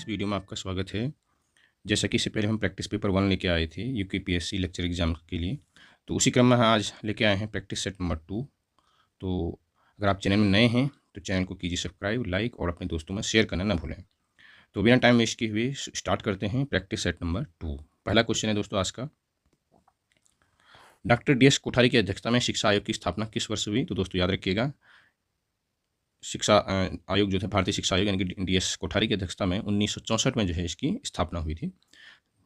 इस वीडियो में आपका स्वागत है। जैसा कि इससे पहले हम प्रैक्टिस पेपर 1 लेके आए थे यूकेपीएससी लेक्चर एग्ज़ाम के लिए, तो उसी क्रम में आज लेके आए हैं प्रैक्टिस सेट नंबर 2। तो अगर आप चैनल में नए हैं तो चैनल को कीजिए सब्सक्राइब, लाइक और अपने दोस्तों में शेयर करना ना भूलें। तो बिना टाइम वेस्ट किए हुए स्टार्ट करते हैं प्रैक्टिस सेट नंबर 2। पहला क्वेश्चन है दोस्तों आज का, डॉक्टर डी एस कोठारी की अध्यक्षता में शिक्षा आयोग की स्थापना किस वर्ष हुई? तो दोस्तों याद रखिएगा, शिक्षा आयोग जो था, भारतीय शिक्षा आयोग यानी कि डीएस कोठारी की अध्यक्षता में 1964 में जो है इसकी स्थापना हुई थी।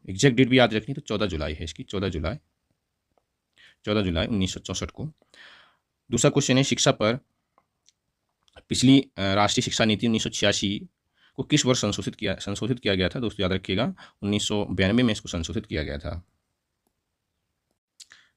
एग्जैक्ट डेट भी याद रखनी, तो 14 जुलाई है इसकी, 14 जुलाई 1964 को। दूसरा क्वेश्चन है, शिक्षा पर पिछली राष्ट्रीय शिक्षा नीति 1986 को किस वर्ष संशोधित किया गया था? दोस्तों याद रखिएगा, 1992 में इसको संशोधित किया गया था।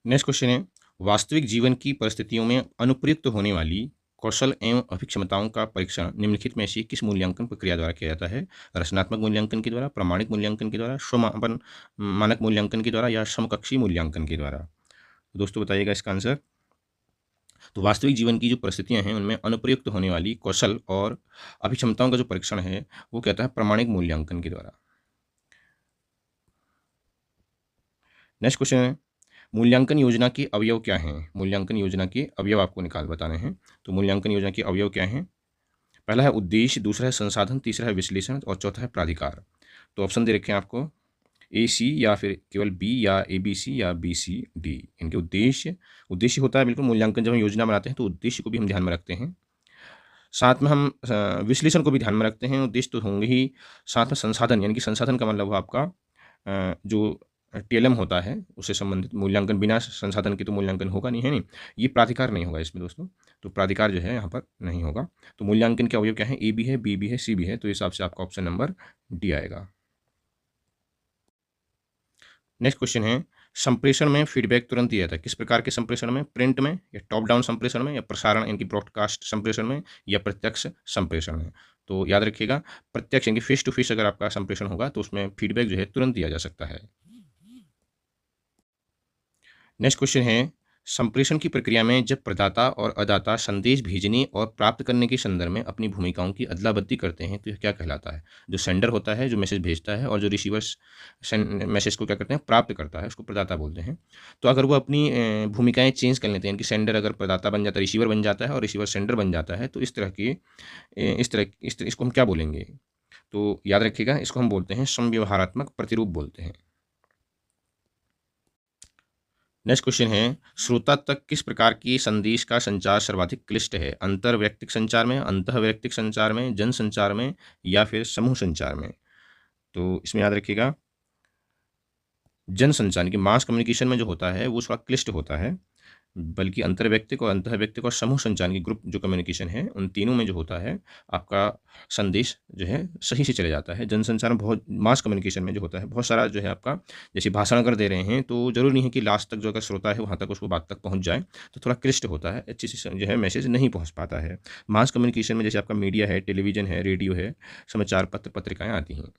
नेक्स्ट क्वेश्चन है, वास्तविक जीवन की परिस्थितियों में अनुप्रयुक्त होने वाली कौशल एवं अभिक्षमताओं का परीक्षण निम्नलिखित में से किस मूल्यांकन प्रक्रिया द्वारा किया जाता है? रचनात्मक मूल्यांकन के द्वारा, प्रामाणिक मूल्यांकन के द्वारा, स्वमापन मानक मूल्यांकन के द्वारा या समकक्षी मूल्यांकन के द्वारा? दोस्तों बताइएगा इसका आंसर। तो वास्तविक जीवन की जो परिस्थितियां हैं उनमें अनुप्रयुक्त होने वाली कौशल और अभिक्षमताओं का जो परीक्षण है वो कहता है प्रामाणिक मूल्यांकन के द्वारा। नेक्स्ट क्वेश्चन है, मूल्यांकन योजना के अवयव क्या हैं? मूल्यांकन योजना के अवयव आपको बताने हैं। तो मूल्यांकन योजना के अवयव क्या हैं? पहला है उद्देश्य, दूसरा है संसाधन, तीसरा है विश्लेषण और चौथा है प्राधिकार। तो ऑप्शन दे रखे हैं आपको, ए सी या फिर केवल बी या ए बी सी या बी सी डी। इनके उद्देश्य होता है बिल्कुल मूल्यांकन, जब हम योजना बनाते हैं तो उद्देश्य को भी हम ध्यान में रखते हैं, साथ में हम विश्लेषण को भी ध्यान में रखते हैं। उद्देश्य तो होंगे ही, साथ में संसाधन, यानी कि संसाधन का मतलब आपका जो टीएलएम होता है उससे संबंधित मूल्यांकन, बिना संसाधन के तो मूल्यांकन होगा नहीं, है नहीं। ये प्राधिकार नहीं होगा इसमें दोस्तों, तो प्राधिकार जो है यहाँ पर नहीं होगा। तो मूल्यांकन के अवयव क्या है? ए भी है, बी भी है, सी भी है। तो इस हिसाब से आपका ऑप्शन नंबर डी आएगा। नेक्स्ट क्वेश्चन है, संप्रेषण में फीडबैक तुरंत दिया जाता है किस प्रकार के संप्रेषण में? प्रिंट में या टॉप डाउन संप्रेषण में या प्रसारण यानी कि ब्रॉडकास्ट संप्रेषण में या प्रत्यक्ष संप्रेषण में? तो याद रखिएगा, प्रत्यक्ष यानी कि फेस टू फेस अगर आपका संप्रेषण होगा तो उसमें फीडबैक जो है तुरंत दिया जा सकता है। नेक्स्ट क्वेश्चन है, संप्रेषण की प्रक्रिया में जब प्रदाता और अदाता संदेश भेजने और प्राप्त करने के संदर्भ में अपनी भूमिकाओं की अदला बदली करते हैं तो यह क्या कहलाता है? जो सेंडर होता है जो मैसेज भेजता है, और जो रिसीवर मैसेज को क्या करते हैं? प्राप्त करता है, उसको प्रदाता बोलते हैं। तो अगर वो अपनी भूमिकाएं चेंज कर लेते हैं, कि सेंडर अगर प्रदाता बन जाता है, रिसीवर बन जाता है और रिसीवर सेंडर बन जाता है, तो इसको हम क्या बोलेंगे? तो याद रखिएगा, इसको हम बोलते हैं समव्यवहारात्मक प्रतिरूप बोलते हैं। नेक्स्ट क्वेश्चन है, श्रोता तक किस प्रकार की संदेश का संचार सर्वाधिक क्लिष्ट है? अंतर वैयक्तिक संचार में, अंतः वैयक्तिक संचार में, जन संचार में या फिर समूह संचार में? तो इसमें याद रखिएगा, जन संचार की मास कम्युनिकेशन में जो होता है वो थोड़ा क्लिष्ट होता है, बल्कि अंतर्वैयक्तिक और अंतःवैयक्तिक और समूह संचार की ग्रुप जो कम्युनिकेशन है उन तीनों में जो होता है आपका संदेश जो है सही से चले जाता है। जनसंचार में बहुत, मास कम्युनिकेशन में जो होता है बहुत सारा जो है आपका, जैसे भाषण अगर दे रहे हैं तो जरूरी नहीं है कि लास्ट तक जो अगर श्रोता है वहाँ तक उसको बात तक पहुँच जाए, तो थोड़ा क्लिष्ट होता है, अच्छे से जो है मैसेज नहीं पहुँच पाता है। मास कम्युनिकेशन में जैसे आपका मीडिया है, टेलीविजन है, रेडियो है, समाचार पत्र पत्रिकाएँ आती हैं।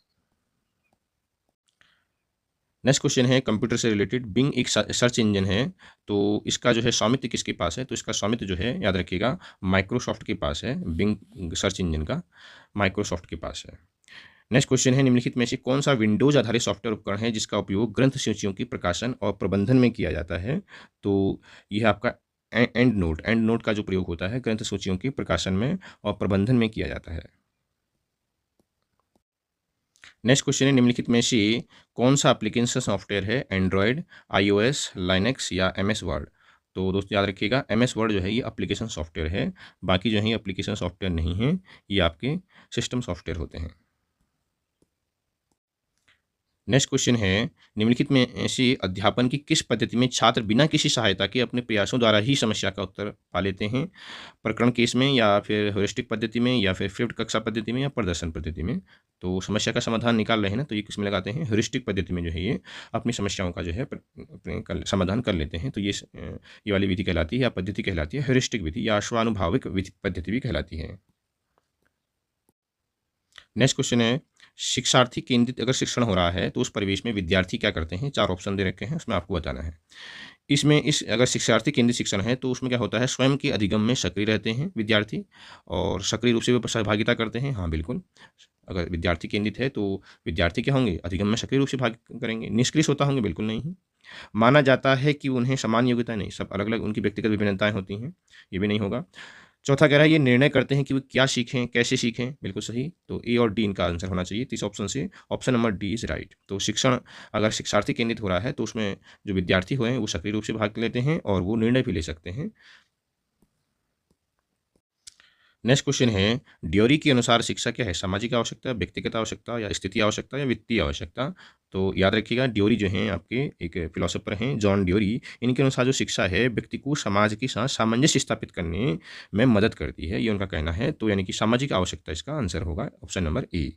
नेक्स्ट क्वेश्चन है कंप्यूटर से रिलेटेड, बिंग एक सर्च इंजन है, तो इसका जो है स्वामित्व किसके पास है? तो इसका स्वामित्व जो है याद रखिएगा माइक्रोसॉफ्ट के पास है। बिंग सर्च इंजन का माइक्रोसॉफ्ट के पास है। नेक्स्ट क्वेश्चन है, निम्नलिखित में से कौन सा विंडोज आधारित सॉफ्टवेयर उपकरण है जिसका उपयोग ग्रंथ सूचियों की प्रकाशन और प्रबंधन में किया जाता है? तो यह आपका एंड नोट का जो प्रयोग होता है ग्रंथ सूचियों के प्रकाशन में और प्रबंधन में किया जाता है। नेक्स्ट क्वेश्चन है, निम्नलिखित में से कौन सा एप्लीकेशन सॉफ्टवेयर है? एंड्रॉयड, आईओएस, लाइनेक्स या एमएस वर्ड? तो दोस्तों याद रखिएगा, एमएस वर्ड जो है ये एप्लीकेशन सॉफ्टवेयर है, बाकी जो है एप्लीकेशन सॉफ्टवेयर नहीं है, ये आपके सिस्टम सॉफ्टवेयर होते हैं। नेक्स्ट क्वेश्चन है, निम्नलिखित में से अध्यापन की किस पद्धति में छात्र बिना किसी सहायता के अपने प्रयासों द्वारा ही समस्या का उत्तर पा लेते हैं? प्रकरण केस में या फिर ह्यूरिस्टिक पद्धति में या फिर फ्लिप्ड कक्षा पद्धति में या प्रदर्शन पद्धति में? तो समस्या का समाधान निकाल रहे हैं ना, तो ये किसमें लगाते हैं? ह्यूरिस्टिक पद्धति में जो है ये अपनी समस्याओं का जो है समाधान कर लेते हैं। तो ये वाली विधि कहलाती है या पद्धति कहलाती है ह्यूरिस्टिक विधि या अश्वानुभाविक पद्धति भी कहलाती है। नेक्स्ट क्वेश्चन है, शिक्षार्थी केंद्रित अगर शिक्षण हो रहा है तो उस परिवेश में विद्यार्थी क्या करते हैं? 4 ऑप्शन दे रखे हैं, उसमें आपको बताना है। अगर शिक्षार्थी केंद्रित शिक्षण है तो उसमें क्या होता है? स्वयं के अधिगम में सक्रिय रहते हैं विद्यार्थी और सक्रिय रूप से वे सहभागिता करते हैं। हाँ बिल्कुल, अगर विद्यार्थी केंद्रित है तो विद्यार्थी क्या होंगे, अधिगम में सक्रिय रूप से भाग करेंगे। निष्क्रिय श्रोता होंगे, बिल्कुल नहीं। माना जाता है कि उन्हें समान योग्यता नहीं, सब अलग-अलग उनकी व्यक्तिगत विभिन्नताएँ होती हैं, ये भी नहीं होगा। चौथा कह रहा है ये निर्णय करते हैं कि वो क्या सीखें, कैसे सीखें, बिल्कुल सही। तो ए और डी इनका आंसर होना चाहिए। तो इस ऑप्शन से option number D is right. तो शिक्षण अगर शिक्षार्थी केंद्रित हो रहा है तो उसमें जो विद्यार्थी हुए हैं वो सक्रिय रूप से भाग लेते हैं और वो निर्णय भी ले सकते हैं। नेक्स्ट क्वेश्चन है, ड्योरी के अनुसार शिक्षा क्या है? सामाजिक आवश्यकता, व्यक्तिगत आवश्यकता या स्थिति आवश्यकता या वित्तीय आवश्यकता? तो याद रखिएगा ड्योरी जो हैं आपके एक फिलोसोफर हैं जॉन ड्योरी। इनके अनुसार जो शिक्षा है व्यक्ति को समाज के साथ सामंजस्य स्थापित करने में मदद करती है, ये उनका कहना है। तो यानी कि सामाजिक आवश्यकता इसका आंसर होगा option number A.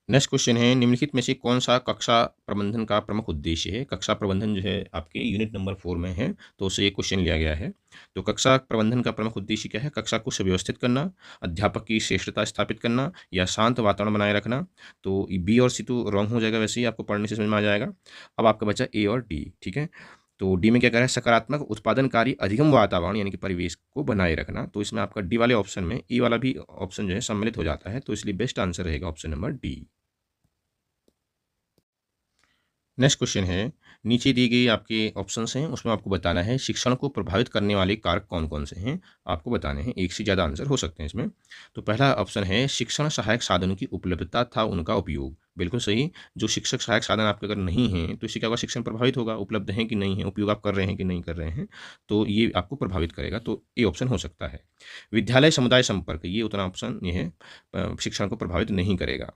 Next question है, निम्नलिखित में से कौन सा कक्षा प्रबंधन का प्रमुख उद्देश्य है? कक्षा प्रबंधन जो है आपके यूनिट नंबर 4 में है, तो उससे ये क्वेश्चन लिया गया है। तो कक्षा प्रबंधन का प्रमुख उद्देश्य क्या है? कक्षा को सुव्यवस्थित करना, अध्यापक की श्रेष्ठता स्थापित करना या शांत वातावरण बनाए रखना। तो बी और सी तो रॉन्ग हो जाएगा, वैसे ही आपको पढ़ने से समझ में आ जाएगा। अब आपका बचा ए और डी, ठीक है। तो डी में क्या कह रहा है, सकारात्मक उत्पादनकारी अधिगम वातावरण यानी कि परिवेश को बनाए रखना। तो इसमें आपका डी वाले ऑप्शन में ई वाला भी ऑप्शन जो है सम्मिलित हो जाता है, तो इसलिए बेस्ट आंसर रहेगा option number D. Next question है, नीचे दी गई आपके ऑप्शंस हैं, उसमें आपको बताना है शिक्षण को प्रभावित करने वाले कारक कौन-कौन से हैं, आपको बताने हैं। एक से ज़्यादा आंसर हो सकते हैं इसमें। तो पहला ऑप्शन है शिक्षण सहायक साधनों की उपलब्धता था उनका उपयोग, बिल्कुल सही। जो शिक्षक सहायक साधन आपके अगर नहीं हैं, तो इससे क्या होगा, शिक्षण प्रभावित होगा, उपलब्ध हैं कि नहीं है, उपयोग आप कर रहे हैं कि नहीं कर रहे हैं, तो ये आपको प्रभावित करेगा। तो ये ऑप्शन हो सकता है। विद्यालय समुदाय संपर्क, ये उतना ऑप्शन ये है शिक्षण को प्रभावित नहीं करेगा।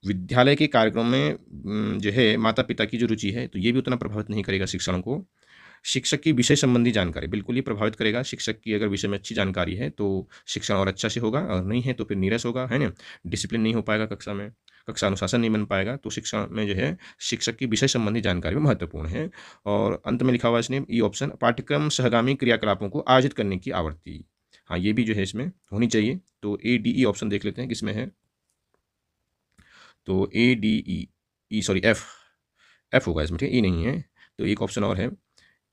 विद्यालय के कार्यक्रम में जो है माता-पिता की जो रुचि है, तो ये भी उतना प्रभावित नहीं करेगा शिक्षण को। शिक्षक की विषय संबंधी जानकारी, बिल्कुल ये प्रभावित करेगा। शिक्षक की अगर विषय में अच्छी जानकारी है, तो शिक्षण और अच्छा से होगा, और नहीं है तो फिर नीरस होगा, है ना? डिसिप्लिन नहीं हो पाएगा कक्षा में, कक्षा अनुशासन नहीं बन पाएगा। तो शिक्षा में जो है, शिक्षक की विषय संबंधी जानकारी भी महत्वपूर्ण है। और अंत में लिखा हुआ है इसने ये ऑप्शन, पाठ्यक्रम सहगामी क्रियाकलापों को आयोजित करने की आवृत्ति। हाँ, ये भी जो है इसमें होनी चाहिए। तो ए, डी, ई ऑप्शन देख लेते हैं किसमें है। तो ए, डी, ई सॉरी एफ, एफ होगा इसमें, ठीक है, ई नहीं है। तो एक ऑप्शन और है,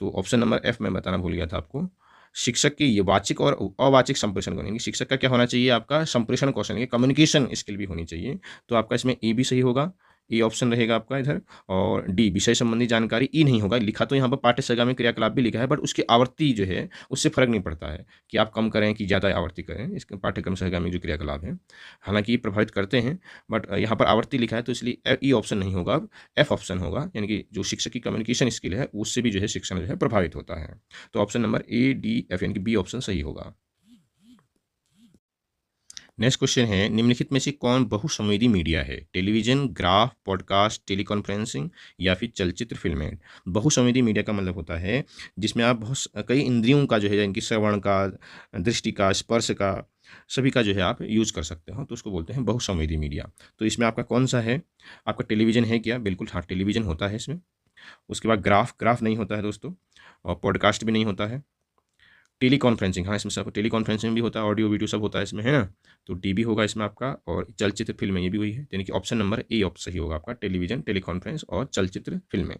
तो ऑप्शन नंबर एफ मैं बताना भूल गया था आपको। शिक्षक की ये वाचिक और अवाचिक संप्रेषण करेंगे। शिक्षक का क्या होना चाहिए, आपका संप्रेषण कौशल, ये कम्युनिकेशन स्किल भी होनी चाहिए। तो आपका इसमें ए भी सही होगा, ए ऑप्शन रहेगा आपका इधर। और डी विषय संबंधी जानकारी, ई नहीं होगा। लिखा तो यहाँ पर पाठ्य सहगामी क्रियाकलाप भी लिखा है, बट उसकी आवृत्ति जो है उससे फर्क नहीं पड़ता है कि आप कम करें कि ज़्यादा आवृत्ति करें इसके पाठ्यक्रम सहगामी जो क्रियाकलाप हैं। हालांकि ये प्रभावित करते हैं, बट यहाँ पर आवृत्ति लिखा है तो इसलिए ई ऑप्शन नहीं होगा, अब एफ ऑप्शन होगा। यानी कि जो शिक्षक की कम्युनिकेशन स्किल है उससे भी जो है शिक्षण जो है प्रभावित होता है। तो option number A, D, F यानी कि बी ऑप्शन सही होगा। नेक्स्ट क्वेश्चन है, निम्नलिखित में से कौन बहुसंवेदी मीडिया है? टेलीविजन, ग्राफ, पॉडकास्ट, टेलीकॉन्फ्रेंसिंग या फिर चलचित्र, फिल्में। बहुसंवेदी मीडिया का मतलब होता है जिसमें आप बहुत कई इंद्रियों का जो है, इनकी श्रवण का, दृष्टि का, स्पर्श का, सभी का जो है आप यूज़ कर सकते हो, तो उसको बोलते हैं बहुसंवेदी मीडिया। तो इसमें आपका कौन सा है? आपका टेलीविजन है क्या? बिल्कुल हाँ, टेलीविजन होता है इसमें। उसके बाद ग्राफ, ग्राफ नहीं होता है दोस्तों, और पॉडकास्ट भी नहीं होता है। टेली कॉन्फ्रेंसिंग, हाँ, इसमें सब टेली कॉन्फ्रेंसिंग भी होता है, ऑडियो वीडियो सब होता है इसमें, है ना? तो डी भी होगा इसमें आपका। और चलचित्र, फिल्में, ये भी वही है, यानी कि ऑप्शन नंबर ए ऑप्शन सही होगा आपका, टेलीविजन, टेलीकॉन्फ्रेंस और चलचित्र, फिल्में।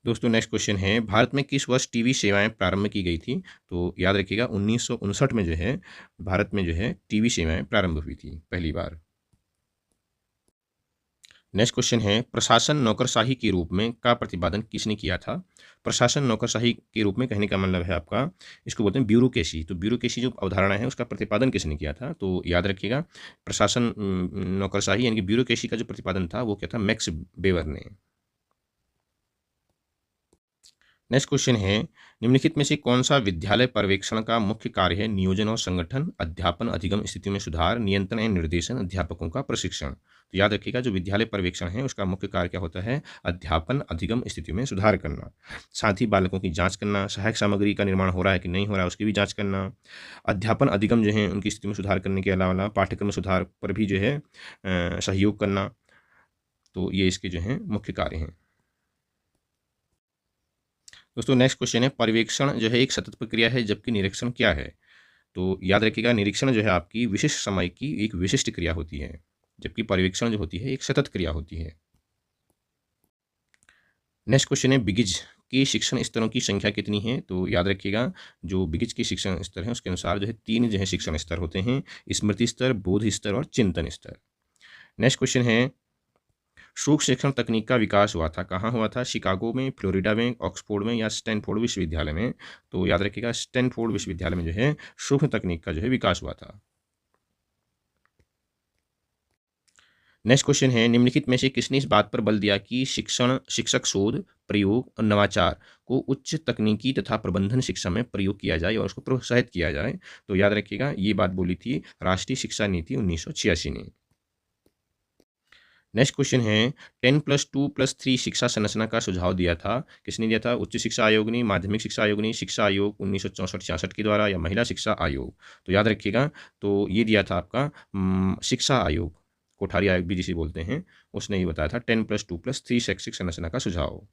दोस्तों नेक्स्ट क्वेश्चन है, भारत में किस वर्ष टीवी सेवाएं प्रारंभ की गई थी? तो याद रखिएगा 1959 में जो है भारत में जो है टीवी सेवाएं प्रारंभ हुई थी पहली बार। नेक्स्ट क्वेश्चन है, प्रशासन नौकरशाही के रूप में का प्रतिपादन किसने किया था? प्रशासन नौकरशाही के रूप में कहने का मतलब है आपका, इसको बोलते हैं ब्यूरोक्रेसी। तो ब्यूरोक्रेसी जो अवधारणा है उसका प्रतिपादन किसने किया था? तो याद रखिएगा प्रशासन नौकरशाही यानी कि ब्यूरोक्रेसी का जो प्रतिपादन था वो क्या था, मैक्स वेबर ने। नेक्स्ट क्वेश्चन है, निम्नलिखित में से कौन सा विद्यालय पर्यवेक्षण का मुख्य कार्य है? नियोजन और संगठन, अध्यापन अधिगम स्थितियों में सुधार, नियंत्रण एवं निर्देशन, अध्यापकों का प्रशिक्षण। तो याद रखिएगा जो विद्यालय पर्यवेक्षण है उसका मुख्य कार्य क्या होता है? अध्यापन अधिगम स्थितियों में सुधार करना, साथ ही बालकों की जांच करना, सहायक सामग्री का निर्माण हो रहा है कि नहीं हो रहा है उसकी भी जांच करना, अध्यापन अधिगम जो है उनकी स्थिति में सुधार करने के अलावा पाठ्यक्रम सुधार पर भी जो है सहयोग करना। तो ये इसके जो हैं मुख्य कार्य हैं। दोस्तों नेक्स्ट क्वेश्चन है, पर्यवेक्षण जो है एक सतत प्रक्रिया है जबकि निरीक्षण क्या है? तो याद रखिएगा निरीक्षण जो है आपकी विशिष्ट समय की एक विशिष्ट क्रिया होती है, जबकि पर्यवेक्षण जो होती है एक सतत क्रिया होती है। नेक्स्ट क्वेश्चन है, बिगिज के शिक्षण स्तरों की संख्या कितनी है? तो याद रखिएगा जो बिगिच के शिक्षण स्तर हैं उसके अनुसार जो है 3 जो है शिक्षण स्तर होते हैं, स्मृति स्तर, बोध स्तर और चिंतन स्तर। नेक्स्ट क्वेश्चन है, सूक्ष्म शिक्षण तकनीक का विकास हुआ था, कहाँ हुआ था? शिकागो में, फ्लोरिडा में, ऑक्सफोर्ड में या स्टैनफोर्ड विश्वविद्यालय में? तो याद रखिएगा स्टैनफोर्ड विश्वविद्यालय में जो है सूक्ष्म तकनीक का जो है विकास हुआ था। नेक्स्ट क्वेश्चन है, निम्नलिखित में से किसने इस बात पर बल दिया कि शिक्षक शोध, प्रयोग और नवाचार को उच्च तकनीकी तथा प्रबंधन शिक्षा में प्रयोग किया जाए और उसको प्रोत्साहित किया जाए? तो याद रखिएगा ये बात बोली थी राष्ट्रीय शिक्षा नीति 1986 ने। नेक्स्ट क्वेश्चन है, 10+2+3 शिक्षा संरचना का सुझाव दिया था, किसने दिया था? उच्च शिक्षा आयोग ने, माध्यमिक शिक्षा आयोग ने, शिक्षा आयोग 1964-66 के द्वारा या महिला शिक्षा आयोग? तो याद रखिएगा तो ये दिया था आपका शिक्षा आयोग, कोठारी आयोग भी जिसे बोलते हैं, उसने ये बताया था 10+2+3 शैक्षिक संरचना का सुझाव।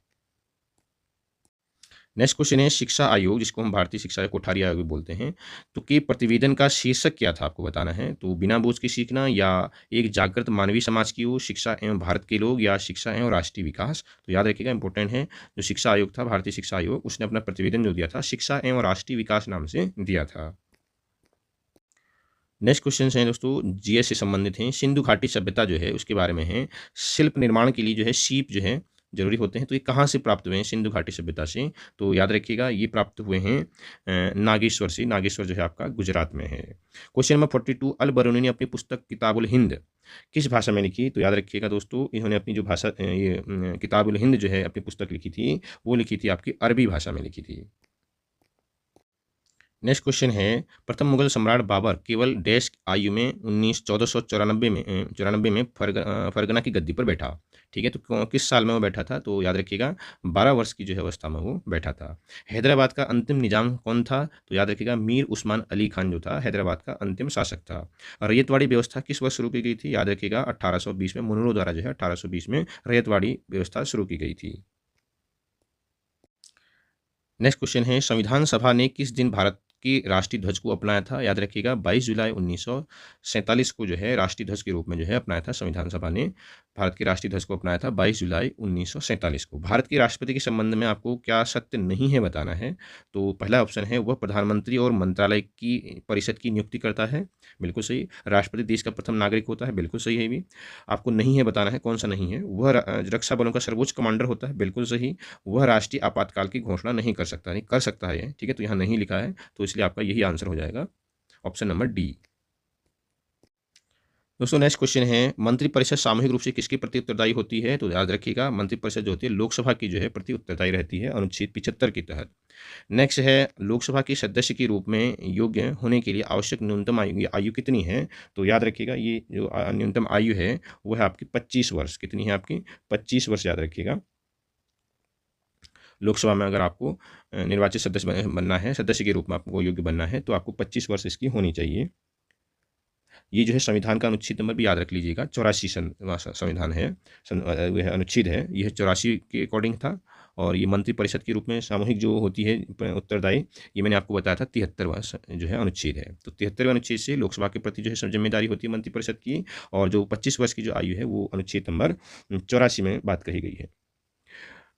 नेक्स्ट क्वेश्चन है, शिक्षा आयोग जिसको हम भारतीय शिक्षा या कोठारी आयोग भी बोलते हैं, तो के प्रतिवेदन का शीर्षक क्या था आपको बताना है? तो बिना बोझ के सीखना, या एक जागृत मानवीय समाज की ओर, शिक्षा एवं भारत के लोग, या शिक्षा एवं राष्ट्रीय विकास? तो याद रखिएगा इंपॉर्टेंट है, जो शिक्षा आयोग था भारतीय शिक्षा आयोग उसने अपना प्रतिवेदन जो दिया था शिक्षा एवं राष्ट्रीय विकास नाम से दिया था। नेक्स्ट क्वेश्चन हैं दोस्तों जीएस से संबंधित हैं, सिंधु घाटी सभ्यता जो है उसके बारे में है, शिल्प निर्माण के लिए जो है सीप जो है जरूरी होते हैं, तो ये कहाँ से प्राप्त हुए हैं? सिंधु घाटी सभ्यता से। तो याद रखिएगा ये प्राप्त हुए हैं नागेश्वर से, नागेश्वर जो है आपका गुजरात में है। क्वेश्चन नंबर 42, अल बरूनी ने अपनी पुस्तक किताबुल हिंद किस भाषा में लिखी? तो याद रखिएगा दोस्तों इन्होंने अपनी जो भाषा किताबुल हिंद जो है अपनी पुस्तक लिखी थी वो लिखी थी आपकी अरबी भाषा में लिखी थी। नेक्स्ट क्वेश्चन है, प्रथम मुगल सम्राट बाबर केवल डैश आयु में 1494 में फरगना की गद्दी पर बैठा? ठीक है, तो किस साल में वो बैठा था? तो याद रखिएगा 12 वर्ष की जो है अवस्था में वो बैठा था। हैदराबाद का अंतिम निजाम कौन था? तो याद रखिएगा मीर उस्मान अली खान जो था हैदराबाद का अंतिम शासक था। रैयतवाड़ी व्यवस्था किस वर्ष शुरू की गई थी? याद रखिएगा 1820 में मुनरो द्वारा जो है 1820 में रैयतवाड़ी व्यवस्था शुरू की गई थी। नेक्स्ट क्वेश्चन है, संविधान सभा ने किस दिन भारत के राष्ट्रीय ध्वज को अपनाया था? याद रखिएगा 22 जुलाई 1947 को जो है राष्ट्रीय ध्वज के रूप में जो है अपनाया था संविधान सभा ने, भारत के राष्ट्रीय ध्वज को अपनाया था 22 जुलाई 1947 को। भारत के राष्ट्रपति के संबंध में आपको क्या सत्य नहीं है बताना है? तो पहला ऑप्शन है वह प्रधानमंत्री और मंत्रालय की परिषद की नियुक्ति करता है, बिल्कुल सही। राष्ट्रपति देश का प्रथम नागरिक होता है, बिल्कुल सही है भी। आपको नहीं है बताना है कौन सा नहीं है। वह रक्षा बलों का सर्वोच्च कमांडर होता है, बिल्कुल सही। वह राष्ट्रीय आपातकाल की घोषणा नहीं कर सकता, नहीं कर सकता है, ठीक है, तो यहाँ नहीं लिखा है, तो इसलिए आपका यही आंसर हो जाएगा ऑप्शन नंबर डी। दोस्तों नेक्स्ट क्वेश्चन है, मंत्रिपरिषद सामूहिक रूप से किसके प्रति उत्तरदायी होती है? तो याद रखिएगा मंत्रिपरिषद जो होती है लोकसभा की जो है प्रति उत्तरदायी रहती है अनुच्छेद 75 के तहत। नेक्स्ट है, लोकसभा के सदस्य के रूप में योग्य होने के लिए आवश्यक न्यूनतम आयु कितनी है? तो याद रखिएगा ये जो न्यूनतम आयु है वो है आपकी 25 वर्ष। कितनी है आपकी? 25 वर्ष याद रखिएगा। लोकसभा में अगर आपको निर्वाचित सदस्य बनना है, सदस्य के रूप में आपको योग्य बनना है, तो आपको 25 वर्ष इसकी होनी चाहिए। ये जो है संविधान का अनुच्छेद नंबर भी याद रख लीजिएगा, 84 संविधान है, वो है अनुच्छेद है, यह 84 के अकॉर्डिंग था। और ये मंत्रिपरिषद के रूप में सामूहिक जो होती है उत्तरदायी, ये मैंने आपको बताया था 73वां जो है अनुच्छेद है। तो 73वें अनुच्छेद से लोकसभा के प्रति जो है जिम्मेदारी होती है मंत्रिपरिषद की, और जो 25 वर्ष की जो आयु है वो अनुच्छेद नंबर 84 में बात कही गई है।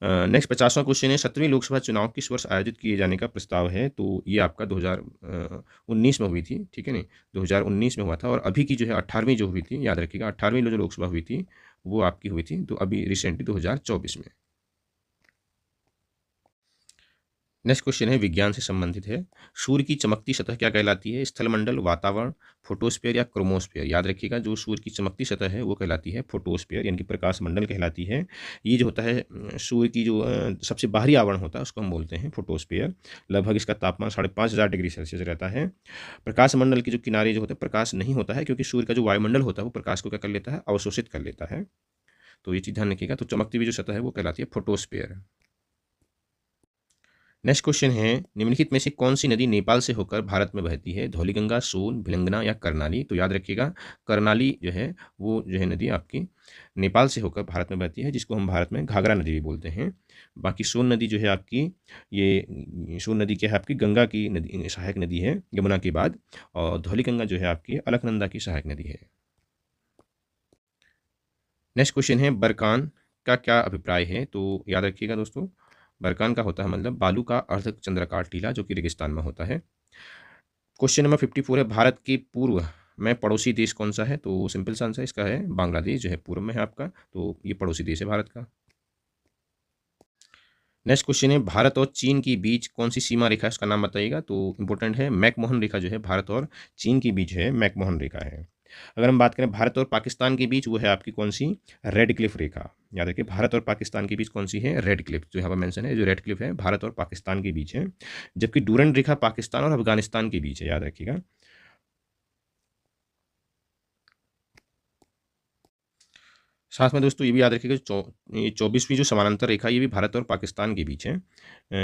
नेक्स्ट 50वां क्वेश्चन है, 7वीं लोकसभा चुनाव किस वर्ष आयोजित किए जाने का प्रस्ताव है? तो ये आपका 2019 में हुई थी, ठीक है नहीं, 2019 में हुआ था। और अभी की जो है 18वीं जो हुई थी, याद रखिएगा 18वीं जो लोकसभा हुई थी वो आपकी हुई थी तो अभी रिसेंटली 2024 में। नेक्स्ट क्वेश्चन है विज्ञान से संबंधित है, सूर्य की चमकती सतह क्या कहलाती है? स्थलमंडल, वातावरण, फोटोस्फीयर या क्रोमोस्फीयर? याद रखिएगा जो सूर्य की चमकती सतह है वो कहलाती है फोटोस्फीयर, यानी कि प्रकाश मंडल कहलाती है। ये जो होता है सूर्य की जो सबसे बाहरी आवरण होता है उसको हम बोलते हैं फोटोस्फीयर। लगभग इसका तापमान 5,500 डिग्री सेल्सियस रहता है। प्रकाश मंडल के जो किनारे जो होते हैं प्रकाश नहीं होता है, क्योंकि सूर्य का जो वायुमंडल होता है वो प्रकाश को क्या कर लेता है? अवशोषित कर लेता है। तो ये चीज़ ध्यान रखिएगा। तो चमकती हुई जो सतह है वो कहलाती है फोटोस्फीयर। नेक्स्ट क्वेश्चन है, निम्नलिखित में से कौन सी नदी नेपाल से होकर भारत में बहती है? धौलीगंगा, सोन, भिलंगना या करनाली? तो याद रखिएगा करनाली जो है वो जो है नदी आपकी नेपाल से होकर भारत में बहती है, जिसको हम भारत में घाघरा नदी भी बोलते हैं। बाकी सोन नदी जो है आपकी, ये सोन नदी क्या है आपकी गंगा की नदी, सहायक नदी है यमुना के बाद। और धौलीगंगा जो है आपकी अलकनंदा की सहायक नदी है। नेक्स्ट क्वेश्चन है, बरकान का क्या अभिप्राय है? तो याद रखिएगा दोस्तों बरकान का होता है मतलब बालू का अर्धचंद्राकार टीला जो कि रेगिस्तान में होता है। क्वेश्चन नंबर 54 है, भारत के पूर्व में पड़ोसी देश कौन सा है? तो सिंपल सा आंसर इसका है बांग्लादेश, जो है पूर्व में है आपका, तो ये पड़ोसी देश है भारत का। नेक्स्ट क्वेश्चन है, भारत और चीन के बीच कौन सी सीमा रेखा है, उसका नाम बताइएगा। तो इंपॉर्टेंट है, मैकमोहन रेखा जो है भारत और चीन के बीच है, मैकमोहन रेखा है। अगर हम बात करें भारत और पाकिस्तान के बीच, वो है आपकी कौन सी? रेड क्लिफ रेखा। याद रखिए, भारत और पाकिस्तान के बीच कौन सी है? रेड क्लिफ, जो यहाँ पर मेंशन है, जो रेड क्लिफ है भारत और पाकिस्तान के बीच है। जबकि डूरंड रेखा पाकिस्तान और अफगानिस्तान के बीच है, याद रखिएगा। साथ में दोस्तों ये भी याद रखिएगा, ये 24वीं जो समानांतर रेखा, ये भी भारत और पाकिस्तान के बीच है।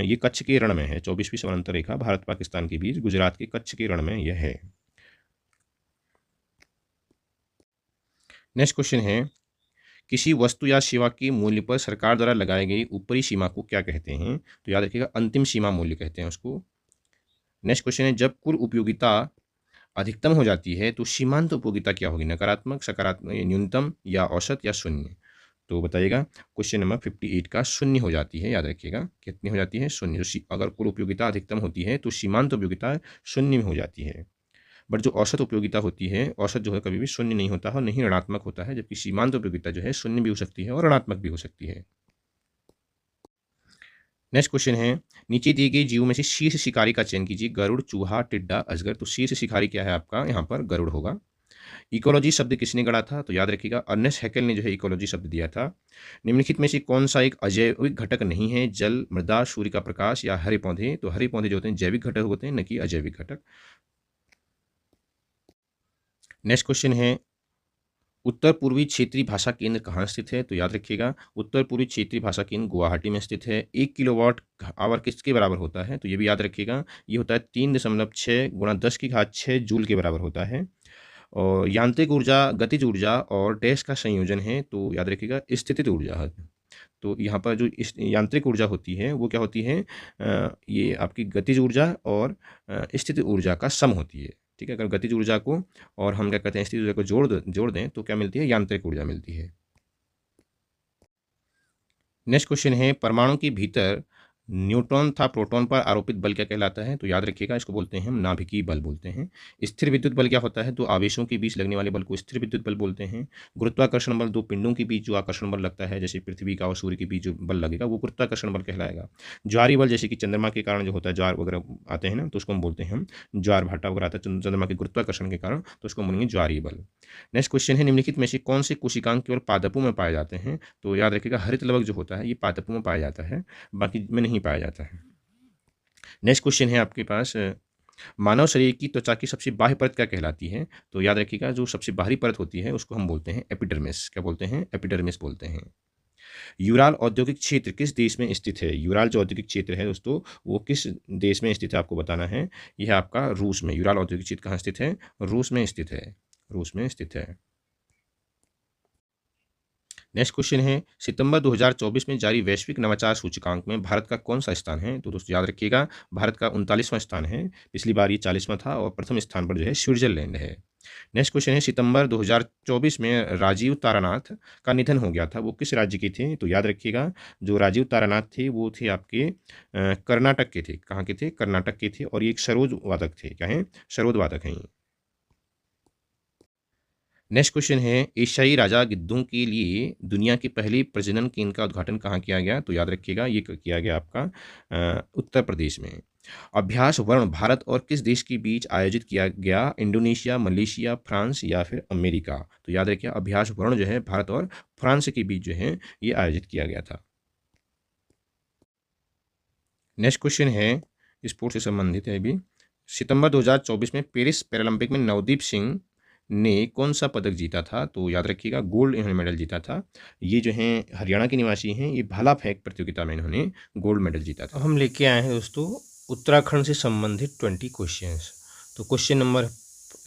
ये कच्छ के रण में है। 24वीं समानांतर रेखा भारत पाकिस्तान के बीच गुजरात के कच्छ के रण में यह है। नेक्स्ट क्वेश्चन है, किसी वस्तु या सेवा के मूल्य पर सरकार द्वारा लगाई गई ऊपरी सीमा को क्या कहते हैं? तो याद रखिएगा, अंतिम सीमा मूल्य कहते हैं उसको। नेक्स्ट क्वेश्चन है, जब कुल उपयोगिता अधिकतम हो जाती है तो सीमांत उपयोगिता क्या होगी? नकारात्मक, सकारात्मक, न्यूनतम या औसत या शून्य? तो बताइएगा। क्वेश्चन नंबर 58 का शून्य हो जाती है, याद रखिएगा। कितनी हो जाती है? शून्य। अगर कुल उपयोगिता अधिकतम होती है तो सीमांत उपयोगिता शून्य में हो जाती है। बट जो औसत उपयोगिता होती है, औसत जो है कभी भी शून्य नहीं होता है और नहीं ऋणात्मक होता है, जबकि सीमांत उपयोगिता जो है शून्य भी हो सकती है और ऋणात्मक भी हो सकती है। नेक्स्ट क्वेश्चन है, नीचे दिए गए जीवों में से शीर्ष शिकारी का चयन कीजिए। गरुड़, चूहा, टिड्डा, अजगर। तो शीर्ष शिकारी क्या है आपका? यहाँ पर गरुड़ होगा। इकोलॉजी शब्द किसने गढ़ा था? तो याद रखिएगा, अर्नेस्ट हैकेल ने जो है इकोलॉजी शब्द दिया था। निम्नलिखित में से कौन सा एक अजैविक घटक नहीं है? जल, मृदा, सूर्य का प्रकाश या हरे पौधे? तो हरे पौधे जो होते हैं जैविक घटक होते हैं, न कि अजैविक घटक। नेक्स्ट क्वेश्चन है, उत्तर पूर्वी क्षेत्रीय भाषा केंद्र कहाँ स्थित है? तो याद रखिएगा, उत्तर पूर्वी क्षेत्रीय भाषा केंद्र गुवाहाटी में स्थित है। 1 किलोवाट आवर किसके बराबर होता है? तो ये भी याद रखिएगा, ये होता है 3.6 × 10⁶ जूल के बराबर होता है। और यांत्रिक ऊर्जा, गतिज ऊर्जा और डैश का संयोजन है, तो याद रखिएगा स्थितिज ऊर्जा है। तो यहाँ पर जो यांत्रिक ऊर्जा होती है वो क्या होती है? ये आपकी गतिज ऊर्जा और स्थितिज ऊर्जा का सम होती है। ठीक है, अगर गतिज ऊर्जा को और हम क्या कहते हैं स्थितिज ऊर्जा को जोड़ दें तो क्या मिलती है? यांत्रिक ऊर्जा मिलती है। नेक्स्ट क्वेश्चन है, परमाणु के भीतर न्यूट्रॉन था प्रोटॉन पर आरोपित बल क्या कहलाता है? तो याद रखिएगा, इसको बोलते हैं हम नाभिकीय बल बोलते हैं। स्थिर विद्युत बल क्या होता है? तो आवेशों के बीच लगने वाले बल को स्थिर विद्युत बल बोलते हैं। गुरुत्वाकर्षण बल, दो पिंडों के बीच जो आकर्षण बल लगता है, जैसे पृथ्वी का और सूर्य के बीच जो बल लगेगा वो गुरुत्वाकर्षण बल कहलाएगा। ज्वारीय बल, जैसे कि चंद्रमा के कारण जो होता है, ज्वार वगैरह आते हैं ना, तो उसको हम बोलते हैं हम ज्वार भाटा वगैरह आता है चंद्रमा के गुरुत्वाकर्षण के कारण, तो उसको बोलेंगे ज्वारीय बल। नेक्स्ट क्वेश्चन है, निम्नलिखित में से कौन से कोशिकांग केवल पादपों में पाए जाते हैं? तो याद रखिएगा, हरित लवक जो होता है ये पादपों में पाया जाता है, बाकी में नहीं पाया जाता है। नेक्स्ट क्वेश्चन है आपके पास, मानव शरीर की त्वचा की सबसे बाह्य परत क्या कहलाती है? तो याद रखिएगा, जो सबसे बाहरी परत होती है उसको हम बोलते हैं एपिडर्मिस। क्या बोलते हैं? एपिडर्मिस बोलते हैं। यूराल औद्योगिक क्षेत्र किस देश में स्थित है? यूराल जो औद्योगिक क्षेत्र है दोस्तों, वो किस देश में स्थित है आपको बताना है। यह आपका रूस में। यूराल औद्योगिक क्षेत्र कहाँ स्थित है? रूस में स्थित है। रूस में स्थित है। नेक्स्ट क्वेश्चन है, सितंबर 2024 में जारी वैश्विक नवाचार सूचकांक में भारत का कौन सा स्थान है? तो दोस्तों याद रखिएगा, भारत का 39वां स्थान है। पिछली बार ये 40वां था और प्रथम स्थान पर जो है स्विट्जरलैंड है। नेक्स्ट क्वेश्चन है, सितंबर 2024 में राजीव तारानाथ का निधन हो गया था, वो किस राज्य के थे? तो याद रखिएगा, जो राजीव तारानाथ थे वो थे आपके कर्नाटक के थे। कहाँ के थे? कर्नाटक के थे, और ये एक सरोद वादक थे। क्या है? सरोद वादक हैं। नेक्स्ट क्वेश्चन है, एशियाई राजा गिद्धों के लिए दुनिया के पहले प्रजनन केंद्र का उद्घाटन कहाँ किया गया? तो याद रखिएगा, ये किया गया आपका उत्तर प्रदेश में। अभ्यास वर्ण भारत और किस देश के बीच आयोजित किया गया? इंडोनेशिया, मलेशिया, फ्रांस या फिर अमेरिका? तो याद रखिए, अभ्यास वर्ण जो है भारत और फ्रांस के बीच जो है ये आयोजित किया गया था। नेक्स्ट क्वेश्चन है, स्पोर्ट्स से संबंधित है भी। सितंबर 2024 में पेरिस पैरालंपिक में नवदीप सिंह ने कौन सा पदक जीता था? तो याद रखिएगा, गोल्ड इन्होंने मेडल जीता था। ये जो हैं हरियाणा के निवासी हैं, ये भाला फेंक प्रतियोगिता में इन्होंने गोल्ड मेडल जीता था। हम लेके आए हैं दोस्तों उत्तराखंड से संबंधित 20 क्वेश्चंस। तो क्वेश्चन नंबर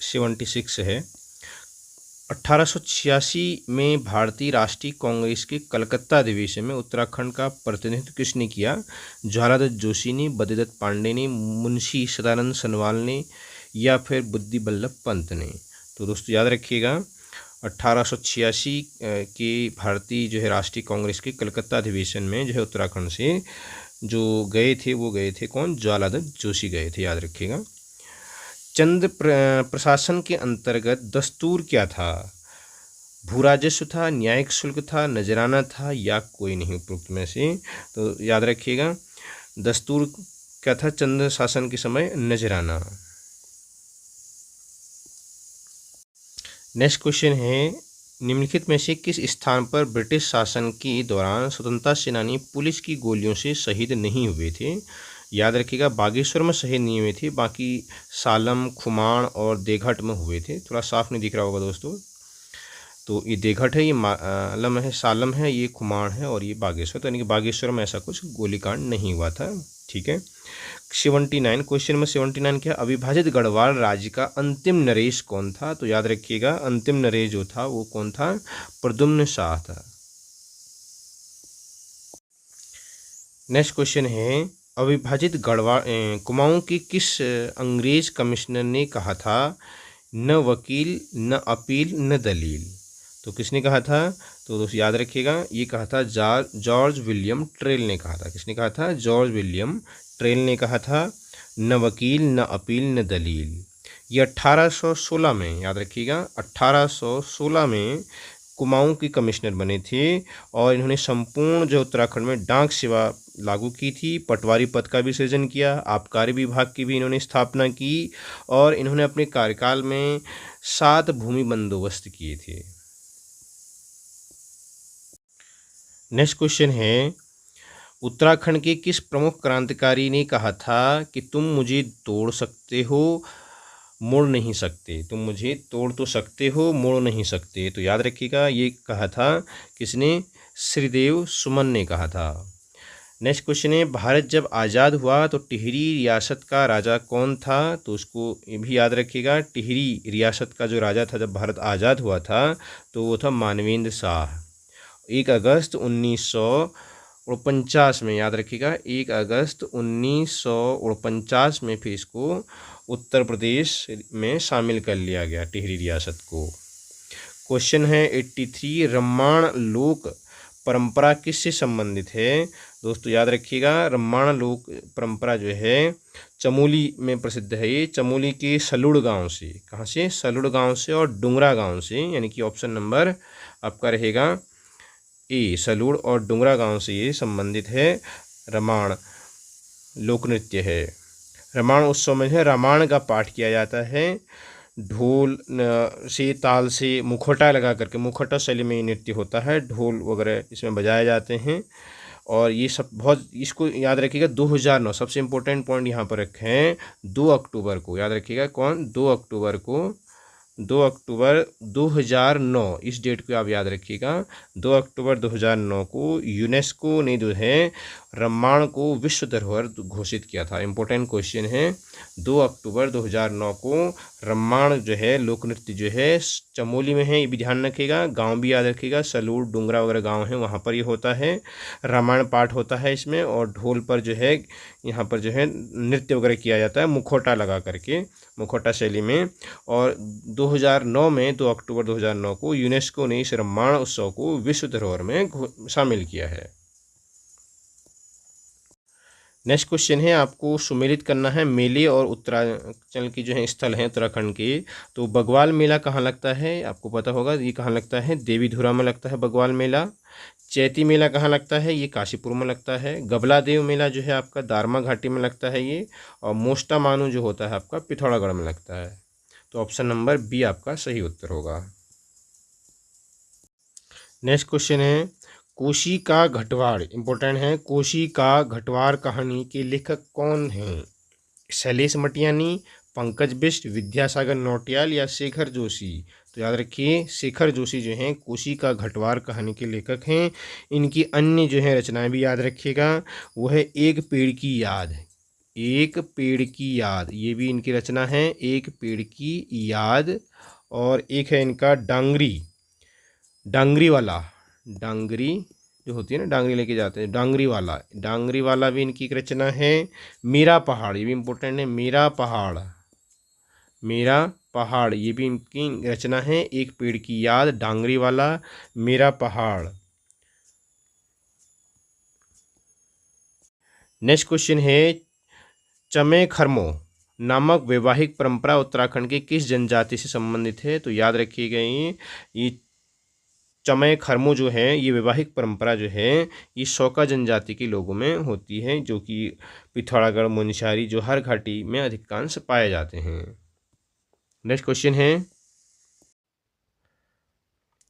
76 है, 1886 में भारतीय राष्ट्रीय कांग्रेस के कलकत्ता अधिवेशन में उत्तराखंड का प्रतिनिधित्व किसने किया? ज्वालादत्त जोशी ने, बद्रीदत्त पांडे ने, मुंशी सदानंद सनवाल ने या फिर बुद्धि बल्लभ पंत ने? तो दोस्तों याद रखिएगा, 1886 के भारतीय जो है राष्ट्रीय कांग्रेस के कलकत्ता अधिवेशन में जो है उत्तराखंड से जो गए थे वो गए थे कौन, ज्वालादत्त जोशी गए थे, याद रखिएगा। चंद प्रशासन के अंतर्गत दस्तूर क्या था, भू राजस्व था, न्यायिक शुल्क था, नजराना था या कोई नहीं उपरोक्त में से। तो याद रखिएगा दस्तूर क्या था चंद शासन के समय, नजराना। नेक्स्ट क्वेश्चन है, निम्नलिखित में से किस स्थान पर ब्रिटिश शासन के दौरान स्वतंत्रता सेनानी पुलिस की गोलियों से शहीद नहीं हुए थे। याद रखिएगा बागेश्वर में शहीद नहीं हुए थे, बाकी सालम, खुमाण और देघट में हुए थे। थोड़ा साफ नहीं दिख रहा होगा दोस्तों, तो ये देघट है, ये मालम है, सालम है, ये खुमाण है और ये बागेश्वर, तो यानी कि बागेश्वर में ऐसा कुछ गोलीकांड नहीं हुआ था। ठीक है। 79 क्वेश्चन में 79 क्या, अविभाजित गढ़वाल राज्य का अंतिम नरेश कौन था। तो याद रखिएगा अंतिम नरेश जो था वो कौन था, प्रद्युम्न शाह था। नेक्स्ट क्वेश्चन है, अविभाजित गढ़वाल कुमाऊं की किस अंग्रेज कमिश्नर ने कहा था, न वकील न अपील न दलील। तो किसने कहा था, तो दोस्तों याद रखिएगा ये कहा था जॉर्ज विलियम ट्रेल ने कहा था। किसने कहा था, जॉर्ज विलियम ट्रेल ने कहा था, न वकील न अपील न दलील। ये 1816 में, याद रखिएगा 1816 में कुमाऊं की कमिश्नर बने थे और इन्होंने संपूर्ण जो उत्तराखंड में डाक सेवा लागू की थी, पटवारी पद का भी सृजन किया, आबकारी विभाग की भी इन्होंने स्थापना की और इन्होंने अपने कार्यकाल में 7 भूमि बंदोबस्त किए थे। नेक्स्ट क्वेश्चन है, उत्तराखंड के किस प्रमुख क्रांतिकारी ने कहा था कि तुम मुझे तोड़ सकते हो मोड़ नहीं सकते, तुम मुझे तोड़ तो सकते हो मोड़ नहीं सकते। तो याद रखिएगा ये कहा था किसने, श्रीदेव सुमन ने कहा था। नेक्स्ट क्वेश्चन है, भारत जब आज़ाद हुआ तो टिहरी रियासत का राजा कौन था। तो उसको ये भी याद रखिएगा, टिहरी रियासत का जो राजा था जब भारत आज़ाद हुआ था तो वो था मानवेंद्र शाह। 1 अगस्त 1949 में, याद रखिएगा 1 अगस्त 1949 में फिर इसको उत्तर प्रदेश में शामिल कर लिया गया, टिहरी रियासत को। क्वेश्चन है 83, रम्माण लोक परंपरा किससे संबंधित है। दोस्तों याद रखिएगा रम्माण लोक परंपरा जो है चमोली में प्रसिद्ध है। ये चमोली के सलुड़ गांव से, कहाँ से, सलुड़ गांव से और डुंगरा गांव से, यानी कि ऑप्शन नंबर आपका रहेगा ए, सलुड़ और डुंगरा गांव से ये संबंधित है। रामायण लोक नृत्य है। रामायण उत्सव में है रामायण का पाठ किया जाता है, ढोल से ताल से मुखौटा लगा करके, मुखौटा शैली में नृत्य होता है, ढोल वगैरह इसमें बजाए जाते हैं और ये सब बहुत, इसको याद रखिएगा 2009 सबसे इम्पोर्टेंट पॉइंट यहाँ पर रखे हैं, 2 अक्टूबर को, याद रखिएगा कौन, 2 अक्टूबर को, 2 अक्टूबर 2009 इस डेट को आप याद रखिएगा। 2 अक्टूबर 2009 को यूनेस्को ने जो है रामायण को विश्व धरोहर घोषित किया था। इम्पोर्टेंट क्वेश्चन है, 2 अक्टूबर 2009 को रामायण जो है लोक नृत्य जो है चमोली में है, ये भी ध्यान रखिएगा। गांव भी याद रखिएगा, सलूर डुंगरा वगैरह गांव है वहाँ पर ये होता है, रामायण पाठ होता है इसमें और ढोल पर जो है यहाँ पर जो है नृत्य वगैरह किया जाता है मुखौटा लगा करके, मुखौटा शैली में। और 2009 में 2 अक्टूबर 2009 को यूनेस्को ने इस रामायण उत्सव को विश्व धरोहर में शामिल किया है। नेक्स्ट क्वेश्चन है, आपको सुमेलित करना है मेले और उत्तरांचल की जो है स्थल हैं उत्तराखंड के। तो बगवाल मेला कहाँ लगता है, आपको पता होगा ये कहाँ लगता है, देवीधुरा में लगता है बगवाल मेला। चैती मेला कहाँ लगता है, ये काशीपुर में लगता है। गबला देव मेला जो है आपका दारमा घाटी में लगता है ये, और मोस्टा मानू जो होता है आपका पिथौरागढ़ में लगता है। तो ऑप्शन नंबर बी आपका सही उत्तर होगा। नेक्स्ट क्वेश्चन है, कोशी का घटवाड़, इंपॉर्टेंट है, कोशी का घटवाड़ कहानी के लेखक कौन हैं, शैलेश मटियानी, पंकज बिष्ट, विद्यासागर नौटियाल या शेखर जोशी। तो याद रखिए शेखर जोशी जो हैं कोशी का घटवार कहानी के लेखक हैं। इनकी अन्य जो है रचनाएं भी याद रखिएगा, वो है एक पेड़ की याद, एक पेड़ की याद, ये भी इनकी रचना है, एक पेड़ की याद। और एक है इनका डांगरी, डांगरी वाला, डांगरी जो होती है ना डांगरी लेके जाते हैं, डांगरी वाला, डांगरी वाला भी इनकी एक रचना है। मेरा पहाड़, ये भी इम्पोर्टेंट है, मेरा पहाड़, मेरा पहाड़, ये भी इनकी रचना है, एक पेड़ की याद, डांगरी वाला, मेरा पहाड़। नेक्स्ट क्वेश्चन है, चमे खरमो नामक वैवाहिक परंपरा उत्तराखंड की किस जनजाति से संबंधित है? तो याद रखिएगा, ये चमय खरमो जो है, ये वैवाहिक परंपरा जो है, ये शौका जनजाति के लोगों में होती है, जो कि पिथौरागढ़, मुनस्यारी, जोहार घाटी में अधिकांश पाए जाते हैं। नेक्स्ट क्वेश्चन है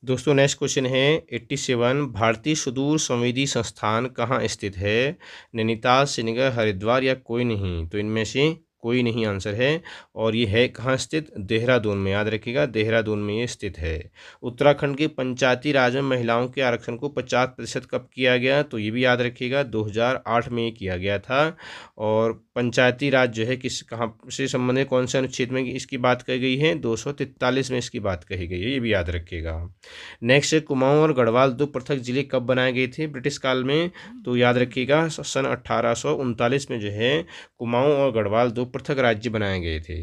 दोस्तों, नेक्स्ट क्वेश्चन है 87, भारतीय सुदूर संवेदी संस्थान कहाँ स्थित है? नैनीताल, श्रीनगर, हरिद्वार या कोई नहीं? तो इनमें से कोई नहीं आंसर है। और ये है कहाँ स्थित? देहरादून में। याद रखिएगा, देहरादून में ये स्थित है। उत्तराखंड के पंचायती राज में महिलाओं के आरक्षण को 50% कब किया गया? तो ये भी याद रखिएगा, 2008 में ये किया गया था। और पंचायती राज जो है किस कहाँ से संबंधित, कौन से अनुच्छेद में इसकी बात कही गई है? 243 में इसकी बात कही गई है, ये भी याद रखिएगा। नेक्स्ट है, कुमाऊं और गढ़वाल दो पृथक जिले कब बनाए गए थे ब्रिटिश काल में? तो याद रखिएगा, सन 1839 में जो है कुमाऊं और गढ़वाल दो पृथक राज्य बनाए गए थे।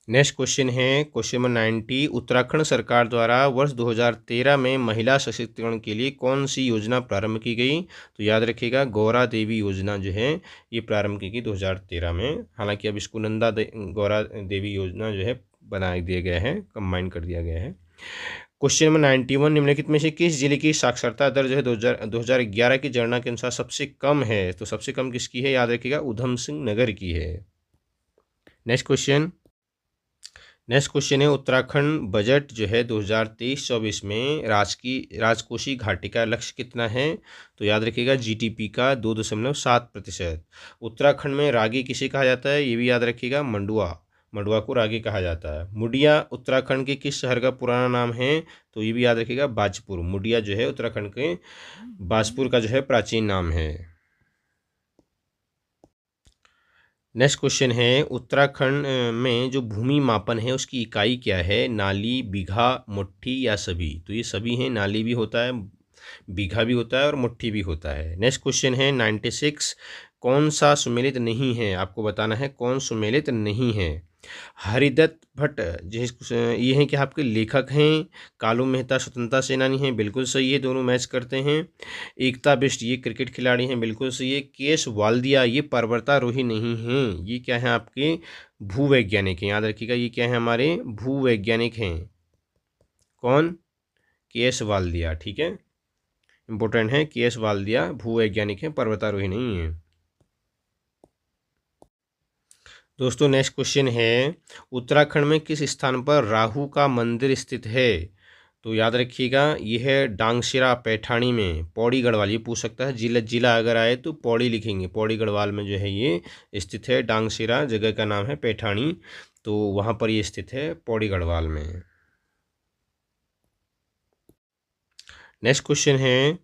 नेक्स्ट क्वेश्चन है क्वेश्चन नंबर 90, उत्तराखंड सरकार द्वारा वर्ष 2013 में महिला सशक्तिकरण के लिए कौन सी योजना प्रारंभ की गई? तो याद रखिएगा, गौरा देवी योजना जो है ये प्रारंभ की गई 2013 में। हालांकि अब इसको गौरा देवी योजना जो है बना दिया गया है, कंबाइन कर दिया गया है। क्वेश्चन नंबर 91, निम्नलिखित में से किस जिले की साक्षरता दर जो है 2011 की जनगणना के अनुसार सबसे कम है? तो सबसे कम किसकी है? याद रखिएगा, उधम सिंह नगर की है। नेक्स्ट क्वेश्चन है, उत्तराखंड बजट जो है 2023-24 में राजकोषीय घाटे का लक्ष्य कितना है? तो याद रखिएगा, जीडीपी का 2.7%। उत्तराखंड में रागी किसे कहा जाता है? ये भी याद रखिएगा, मंडुआ को रागी कहा जाता है। मुडिया उत्तराखंड के किस शहर का पुराना नाम है? तो ये भी याद रखिएगा, बाजपुर। मुडिया जो है उत्तराखंड के बाजपुर का जो है प्राचीन नाम है। नेक्स्ट क्वेश्चन है, उत्तराखंड में जो भूमि मापन है उसकी इकाई क्या है? नाली, बीघा, मुट्ठी या सभी? तो ये सभी हैं, नाली भी होता है, बीघा भी होता है और मुट्ठी भी होता है। नेक्स्ट क्वेश्चन है 96, कौन सा सुमेलित नहीं है? आपको बताना है कौन सुमेलित नहीं है। हरिदत्त भट्ट ये हैं कि आपके लेखक हैं। कालू मेहता स्वतंत्रता सेनानी हैं, बिल्कुल सही है, दोनों मैच करते हैं। एकता बिष्ट ये क्रिकेट खिलाड़ी हैं, बिल्कुल सही है। केएस वाल्दिया ये पर्वतारोही नहीं हैं, ये क्या है आपके भूवैज्ञानिक हैं। याद रखिएगा, ये क्या है हमारे भूवैज्ञानिक हैं। कौन? केएस वाल्दिया, ठीक है, इंपॉर्टेंट है। केएस वाल्दिया भूवैज्ञानिक हैं, पर्वतारोही नहीं है। दोस्तों नेक्स्ट क्वेश्चन है, उत्तराखंड में किस स्थान पर राहु का मंदिर स्थित है? तो याद रखिएगा, यह है डांगशिरा पैठाणी में, पौड़ी गढ़वाल। ये पूछ सकता है, जिला अगर आए तो पौड़ी लिखेंगे, पौड़ी गढ़वाल में जो है ये स्थित है। डांगशिरा जगह का नाम है, पैठाणी, तो वहाँ पर ये स्थित है पौड़ी गढ़वाल में। नेक्स्ट क्वेश्चन है,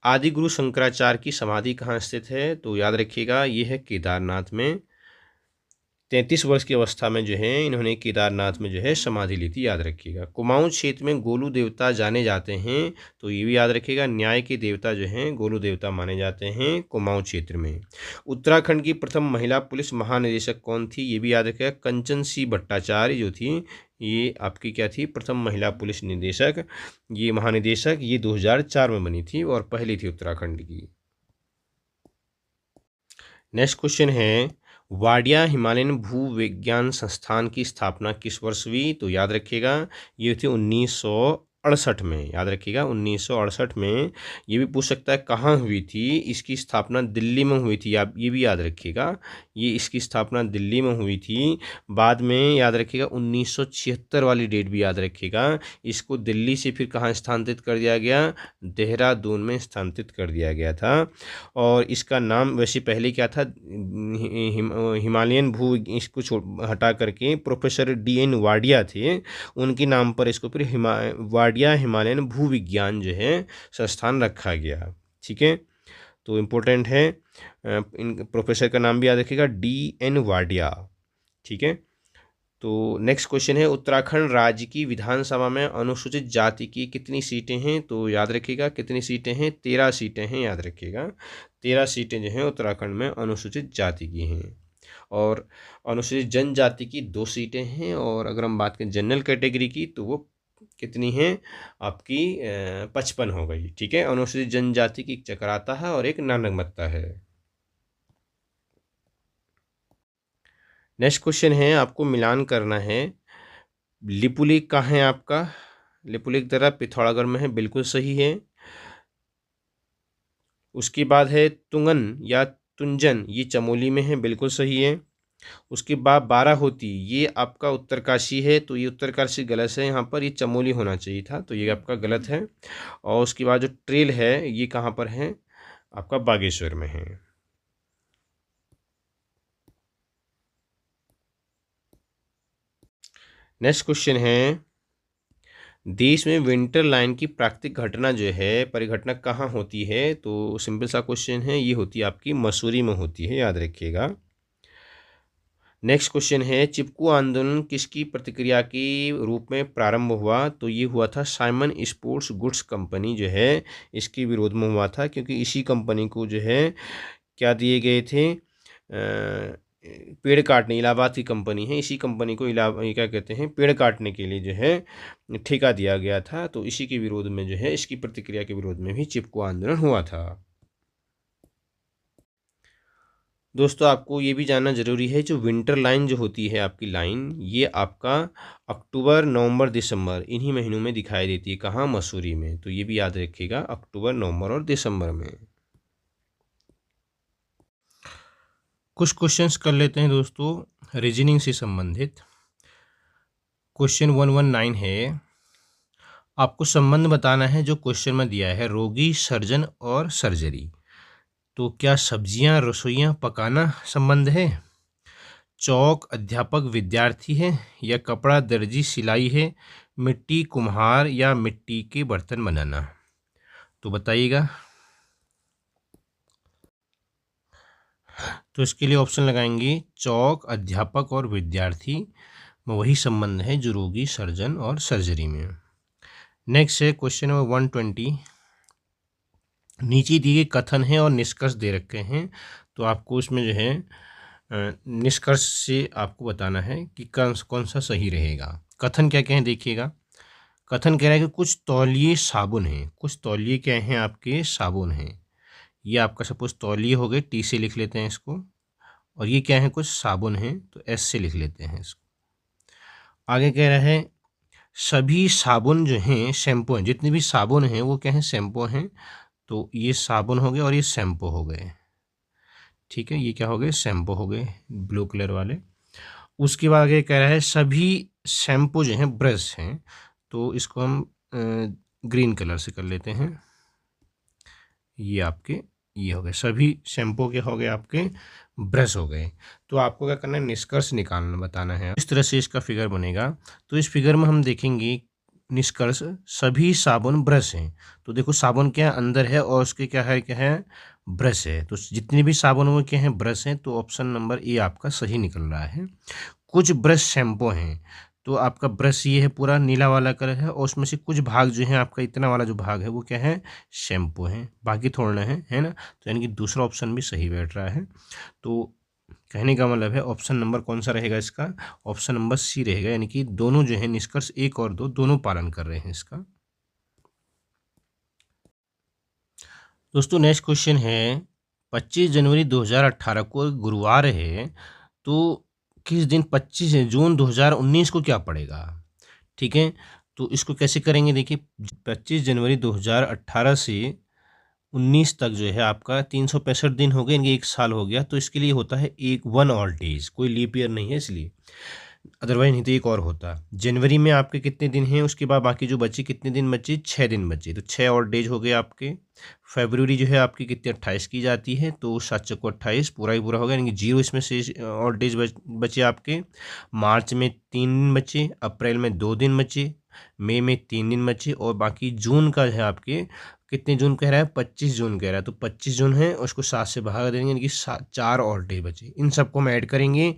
आदि गुरु शंकराचार्य की समाधि कहाँ स्थित है? तो याद रखिएगा, ये है केदारनाथ में। 33 वर्ष की अवस्था में जो है इन्होंने केदारनाथ में जो है समाधि ली थी, याद रखिएगा। कुमाऊं क्षेत्र में गोलू देवता जाने जाते हैं, तो ये भी याद रखिएगा, न्याय के देवता जो हैं गोलू देवता माने जाते हैं कुमाऊं क्षेत्र में। उत्तराखंड की प्रथम महिला पुलिस महानिदेशक कौन थी? ये भी याद रखिएगा, कंचन सी भट्टाचार्य जो थी, ये आपकी क्या थी? प्रथम महिला पुलिस निदेशक, ये महानिदेशक, ये 2004 में बनी थी और पहली थी उत्तराखंड की। नेक्स्ट क्वेश्चन है, वाडिया हिमालयन भूविज्ञान संस्थान की स्थापना किस वर्ष हुई? तो याद रखिएगा, ये थी 1968 में। याद रखिएगा, 1968 में। ये भी पूछ सकता है कहाँ हुई थी? इसकी स्थापना दिल्ली में हुई थी, आप ये भी याद रखिएगा, ये इसकी स्थापना दिल्ली में हुई थी। बाद में याद रखिएगा 1976 वाली डेट भी याद रखिएगा, इसको दिल्ली से फिर कहाँ स्थानांतरित कर दिया गया? देहरादून में स्थानांतरित कर दिया गया था। और इसका नाम वैसे पहले क्या था? हिमालयन भू, इसको हटा करके प्रोफेसर DN वाडिया थे, उनके नाम पर इसको फिर वाडिया हिमालयन भूविज्ञान जो है संस्थान रखा गया। ठीक है, तो इम्पोर्टेंट है, इन प्रोफेसर का नाम भी याद रखिएगा, DN वाडिया। ठीक है, तो नेक्स्ट क्वेश्चन है, उत्तराखंड राज्य की विधानसभा में अनुसूचित जाति की कितनी सीटें हैं? तो याद रखिएगा, कितनी सीटें हैं? 13 सीटें हैं, याद रखिएगा, 13 सीटें जो हैं उत्तराखंड में अनुसूचित जाति की हैं। और अनुसूचित जनजाति की 2 सीटें हैं, और अगर हम बात करें जनरल कैटेगरी की तो वो कितनी है आपकी 55 हो गई। ठीक है, अनुसूचित जनजाति की एक चकराता है और एक नानगमत्ता है। नेक्स्ट क्वेश्चन है, आपको मिलान करना है। लिपुलेख कहाँ है आपका? लिपुलेख दर्रा पिथौरागढ़ में है, बिल्कुल सही है। उसके बाद है तुंगन या तुंजन, ये चमोली में है, बिल्कुल सही है। उसके बाद बाराहोती, ये आपका उत्तरकाशी है, तो ये उत्तरकाशी गलत है, यहाँ पर ये चमोली होना चाहिए था, तो ये आपका गलत है। और उसके बाद जो ट्रेल है ये कहाँ पर है? आपका बागेश्वर में है। नेक्स्ट क्वेश्चन है, देश में विंटर लाइन की प्राकृतिक घटना जो है, परिघटना कहाँ होती है? तो सिंपल सा क्वेश्चन है, ये होती है आपकी मसूरी में होती है, याद रखिएगा। नेक्स्ट क्वेश्चन है, चिपकू आंदोलन किसकी प्रतिक्रिया के रूप में प्रारंभ हुआ? तो ये हुआ था साइमन स्पोर्ट्स गुड्स कंपनी जो है इसके विरोध में हुआ था, क्योंकि इसी कंपनी को जो है क्या दिए गए थे, पेड़ काटने, इलाहाबाद की कंपनी है, इसी कंपनी को क्या कहते हैं, पेड़ काटने के लिए जो है ठेका दिया गया था, तो इसी के विरोध में जो है, इसकी प्रतिक्रिया के विरोध में भी चिपकू आंदोलन हुआ था। दोस्तों आपको ये भी जानना ज़रूरी है, जो विंटर लाइन जो होती है आपकी लाइन, ये आपका अक्टूबर नवंबर दिसंबर इन्हीं महीनों में दिखाई देती है। कहाँ? मसूरी में। तो ये भी याद रखिएगा, अक्टूबर नवंबर और दिसंबर में। कुछ क्वेश्चंस कर लेते हैं दोस्तों रीजनिंग से संबंधित। क्वेश्चन 119 है, आपको संबंध बताना है जो क्वेश्चन में दिया है, रोगी, सर्जन और सर्जरी। तो क्या सब्जियां रसोइयां पकाना संबंध है? चौक अध्यापक विद्यार्थी है, या कपड़ा दर्जी सिलाई है, मिट्टी कुम्हार, या मिट्टी के बर्तन बनाना? तो बताइएगा। तो इसके लिए ऑप्शन लगाएंगे, चौक अध्यापक और विद्यार्थी में वही संबंध है जो रोगी, सर्जन और सर्जरी में। नेक्स्ट है क्वेश्चन नंबर 120, नीचे दिए कथन है और निष्कर्ष दे रखे हैं, तो आपको इसमें जो है निष्कर्ष से आपको बताना है कि कौन सा सही रहेगा। कथन क्या क्या है देखिएगा। कथन कह रहा है कि कुछ तौलिए साबुन हैं, कुछ तौलिए क्या हैं आपके, साबुन हैं। ये आपका सपोज तौलिए हो गए, टी से लिख लेते हैं इसको, और ये क्या है, कुछ साबुन हैं, तो एस से लिख लेते हैं इसको। आगे कह रहा है सभी साबुन जो हैं शैम्पू हैं, जितने भी साबुन हैं वो क्या हैं, शैम्पू हैं, तो ये साबुन हो गए और ये शैम्पू हो गए। ठीक है, ये क्या हो गए, शैम्पू हो गए ब्लू कलर वाले। उसके बाद आगे कह रहा है सभी शैम्पू जो हैं ब्रश हैं, तो इसको हम ग्रीन कलर से कर लेते हैं। ये आपके ये हो गए, सभी शैम्पू के हो गए आपके ब्रश हो गए। तो आपको क्या करना है, निष्कर्ष निकालना बताना है। इस तरह से इसका फिगर बनेगा। तो इस फिगर में हम देखेंगे निष्कर्ष, सभी साबुन ब्रश हैं, तो देखो साबुन क्या है, अंदर है, और उसके क्या है ब्रश है, तो जितने भी साबुन वो क्या हैं, ब्रश हैं, तो ऑप्शन नंबर ए आपका सही निकल रहा है। कुछ ब्रश शैम्पू हैं, तो आपका ब्रश ये है पूरा नीला वाला कलर है, और उसमें से कुछ भाग जो है आपका इतना वाला जो भाग है वो क्या है, शैम्पू है, बाकी थोड़ा है ना। तो यानी कि दूसरा ऑप्शन भी सही बैठ रहा है। तो कहने का मतलब है ऑप्शन नंबर कौन सा रहेगा इसका, ऑप्शन नंबर सी रहेगा, यानी कि दोनों जो है निष्कर्ष 1 और 2 दोनों पालन कर रहे हैं इसका। दोस्तों नेक्स्ट क्वेश्चन है, 25 जनवरी 2018 को गुरुवार है, तो किस दिन 25 जून 2019 को क्या पड़ेगा? ठीक है, तो इसको कैसे करेंगे देखिए, 25 जनवरी 2018 से 19 तक जो है आपका 365 दिन हो गए, यानी 1 साल हो गया, तो इसके लिए होता है एक 1 और डेज, कोई लीप ईयर नहीं है इसलिए, अदरवाइज नहीं तो एक और होता। जनवरी में आपके कितने दिन हैं, उसके बाद बाकी जो बचे कितने दिन बचे, 6 दिन बचे, तो 6 और डेज हो गए आपके। फरवरी जो है आपकी कितनी 28 की जाती है, तो 7 चौको 28 पूरा ही पूरा हो गया, यानी कि 0 इसमें से और डेज बचे आपके। मार्च में 3 दिन बचे, अप्रैल में 2 दिन बचे, मई में 3 दिन बचे, और बाकी जून का है आपके कितने जून कह रहा है, 25 जून कह रहा है, तो 25 जून है, उसको 7 से भाग देंगे, यानी कि 4 और डे बचे। इन सबको हम ऐड करेंगे,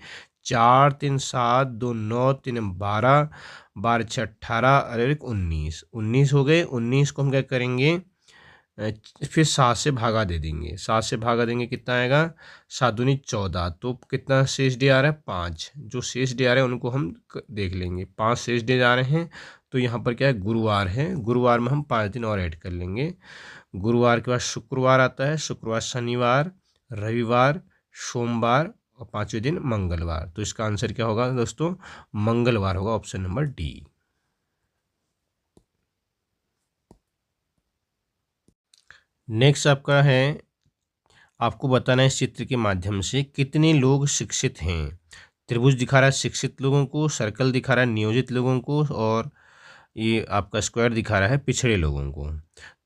4 3 7 2 9 3 12 12 6 18 और 19 19 हो गए। 19 को हम क्या करेंगे, फिर 7 से भागा दे देंगे, 7 से भागा देंगे कितना आएगा, 7 दूनी 14, तो कितना शेष डे आ रहा है 5। जो शेष डे आ रहे हैं उनको हम देख लेंगे, 5 शेष डे आ रहे हैं। तो यहाँ पर क्या है, गुरुवार है, गुरुवार में हम 5 दिन और ऐड कर लेंगे। गुरुवार के बाद शुक्रवार आता है, शुक्रवार शनिवार, रविवार, सोमवार और 5वें दिन मंगलवार। तो इसका आंसर क्या होगा दोस्तों, मंगलवार होगा, ऑप्शन नंबर डी। नेक्स्ट आपका है, आपको बताना है इस चित्र के माध्यम से कितने लोग शिक्षित हैं। त्रिभुज दिखा रहा है शिक्षित लोगों को, सर्कल दिखा रहा है नियोजित लोगों को, और ये आपका स्क्वायर दिखा रहा है पिछड़े लोगों को।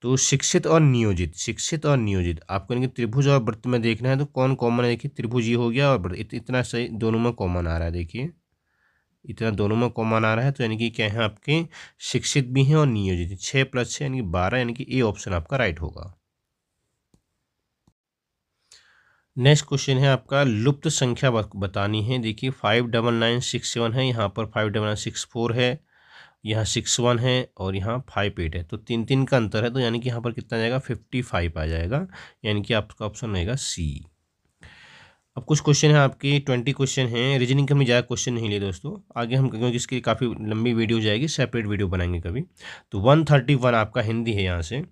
तो शिक्षित और नियोजित, शिक्षित और नियोजित आपको यानी कि त्रिभुज और वृत्त में देखना है, तो कौन कॉमन है। देखिए त्रिभुज ये हो गया और इतना सही दोनों में कॉमन आ रहा है, देखिए इतना दोनों में कॉमन आ रहा है। तो यानी कि क्या है, आपके शिक्षित भी हैं और नियोजित। 6 + 6 यानी कि 12, यानी कि ए ऑप्शन आपका राइट होगा। नेक्स्ट क्वेश्चन है आपका, लुप्त संख्या बतानी है। देखिए 59967 है, यहाँ पर 59964 है, यहाँ 61 है और यहाँ 58 है। तो 3 का अंतर है, तो यानी कि यहाँ पर कितना आ जाएगा, 55 आ जाएगा, यानी कि आपका ऑप्शन रहेगा सी। अब कुछ क्वेश्चन है आपके 20 क्वेश्चन हैं, रीजनिंग के हम ज़्यादा क्वेश्चन नहीं लिए दोस्तों, आगे हम क्योंकि इसकी काफ़ी लंबी वीडियो जाएगी, सेपरेट वीडियो बनाएंगे कभी। तो 131 आपका हिंदी है यहाँ से।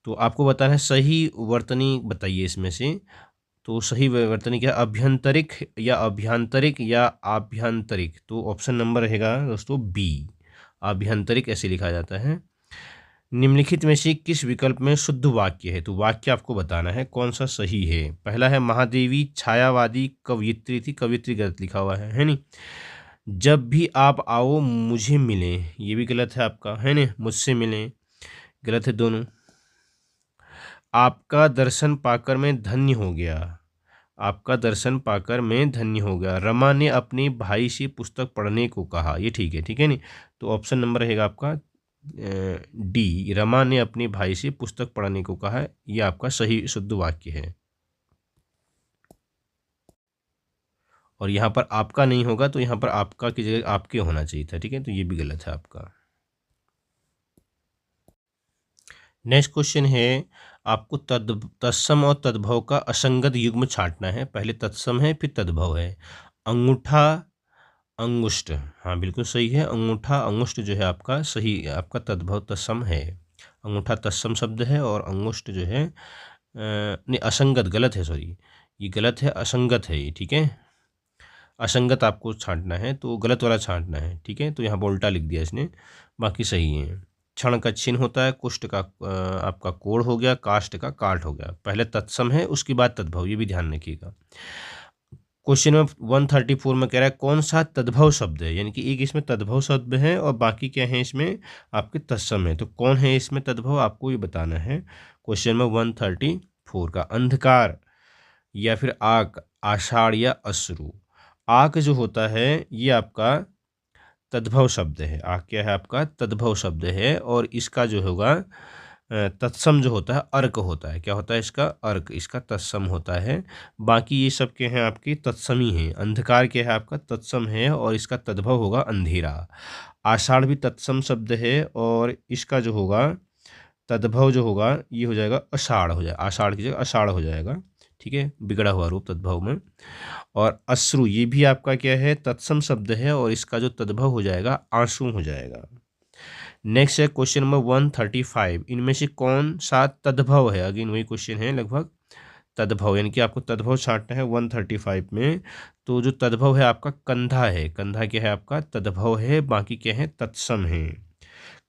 तो आपको बताना है सही वर्तनी बताइए इसमें से। तो सही वर्तनी क्या, अभ्यंतरिक या अभ्यांतरिक या आभ्यंतरिक। तो ऑप्शन नंबर रहेगा दोस्तों बी, आभ्यंतरिक ऐसे लिखा जाता है। निम्नलिखित में से किस विकल्प में शुद्ध वाक्य है। तो वाक्य आपको बताना है कौन सा सही है। पहला है, महादेवी छायावादी कवयित्री थी, कवयित्री गलत लिखा हुआ है नहीं। जब भी आप आओ मुझे मिलें, ये भी गलत है आपका, है नहीं, मुझसे मिलें, गलत है दोनों। आपका दर्शन पाकर मैं धन्य हो गया, आपका दर्शन पाकर मैं धन्य हो गया। रमा ने अपने भाई से पुस्तक पढ़ने को कहा, ये ठीक है, ठीक है नहीं। तो ऑप्शन नंबर रहेगा आपका डी, रमा ने अपने भाई से पुस्तक पढ़ने को कहा, यह आपका सही शुद्ध वाक्य है। और यहाँ पर आपका नहीं होगा, तो यहाँ पर आपका की जगह आपके होना चाहिए था, ठीक है, तो ये भी गलत है आपका। नेक्स्ट क्वेश्चन है, आपको तत्सम और तद्भव का असंगत युग्म छांटना है। पहले तत्सम है फिर तद्भव है। अंगूठा अंगुष्ठ, हाँ बिल्कुल सही है, अंगूठा अंगुष्ठ जो है आपका सही, आपका तद्भव तत्सम है। अंगूठा तत्सम शब्द है और अंगुष्ठ जो है नहीं, असंगत गलत है, सॉरी ये गलत है, असंगत है ये, ठीक है, असंगत आपको छांटना है, तो गलत वाला छांटना है, ठीक है। तो यहाँ पर उल्टा लिख दिया इसने, बाकी सही है। क्षण का छिन्न होता है, कुष्ठ का आपका कोढ़ हो गया, काष्ठ का काट हो गया। पहले तत्सम है उसके बाद तद्भव, ये भी ध्यान रखिएगा। क्वेश्चन में 134 में कह रहा है कौन सा तद्भव शब्द है, यानी कि एक इसमें तद्भव शब्द है और बाकी क्या है इसमें आपके तत्सम है। तो कौन है इसमें तद्भव, आपको ये बताना है। क्वेश्चन में 134 का, अंधकार या फिर आग, आषाढ़ या अश्रु। आग जो होता है ये आपका तद्भव शब्द है, आग क्या है आपका तद्भव शब्द है, और इसका जो होगा तत्सम जो होता है अर्क होता है। क्या होता है इसका, अर्क, इसका तत्सम होता है। बाकी ये सब के हैं आपकी तत्समी हैं। अंधकार क्या है आपका तत्सम है और इसका तद्भव होगा अंधेरा। आषाढ़ भी तत्सम शब्द है और इसका जो होगा तद्भव जो होगा ये हो जाएगा अषाढ़ हो जाएगा, आषाढ़ की जगह अषाढ़ हो जाएगा, ठीक है, बिगड़ा हुआ रूप तद्भव में। और अश्रु ये भी आपका क्या है तत्सम शब्द है और इसका जो तद्भव हो जाएगा आंसू हो जाएगा। नेक्स्ट है क्वेश्चन नंबर 135, इनमें से कौन सा तद्भव है। अगेन वही क्वेश्चन है लगभग, तद्भव यानी कि आपको तद्भव छांटना है 135 में। तो जो तद्भव है आपका कंधा है, कंधा क्या है आपका तद्भव है, बाकी क्या है तत्सम है।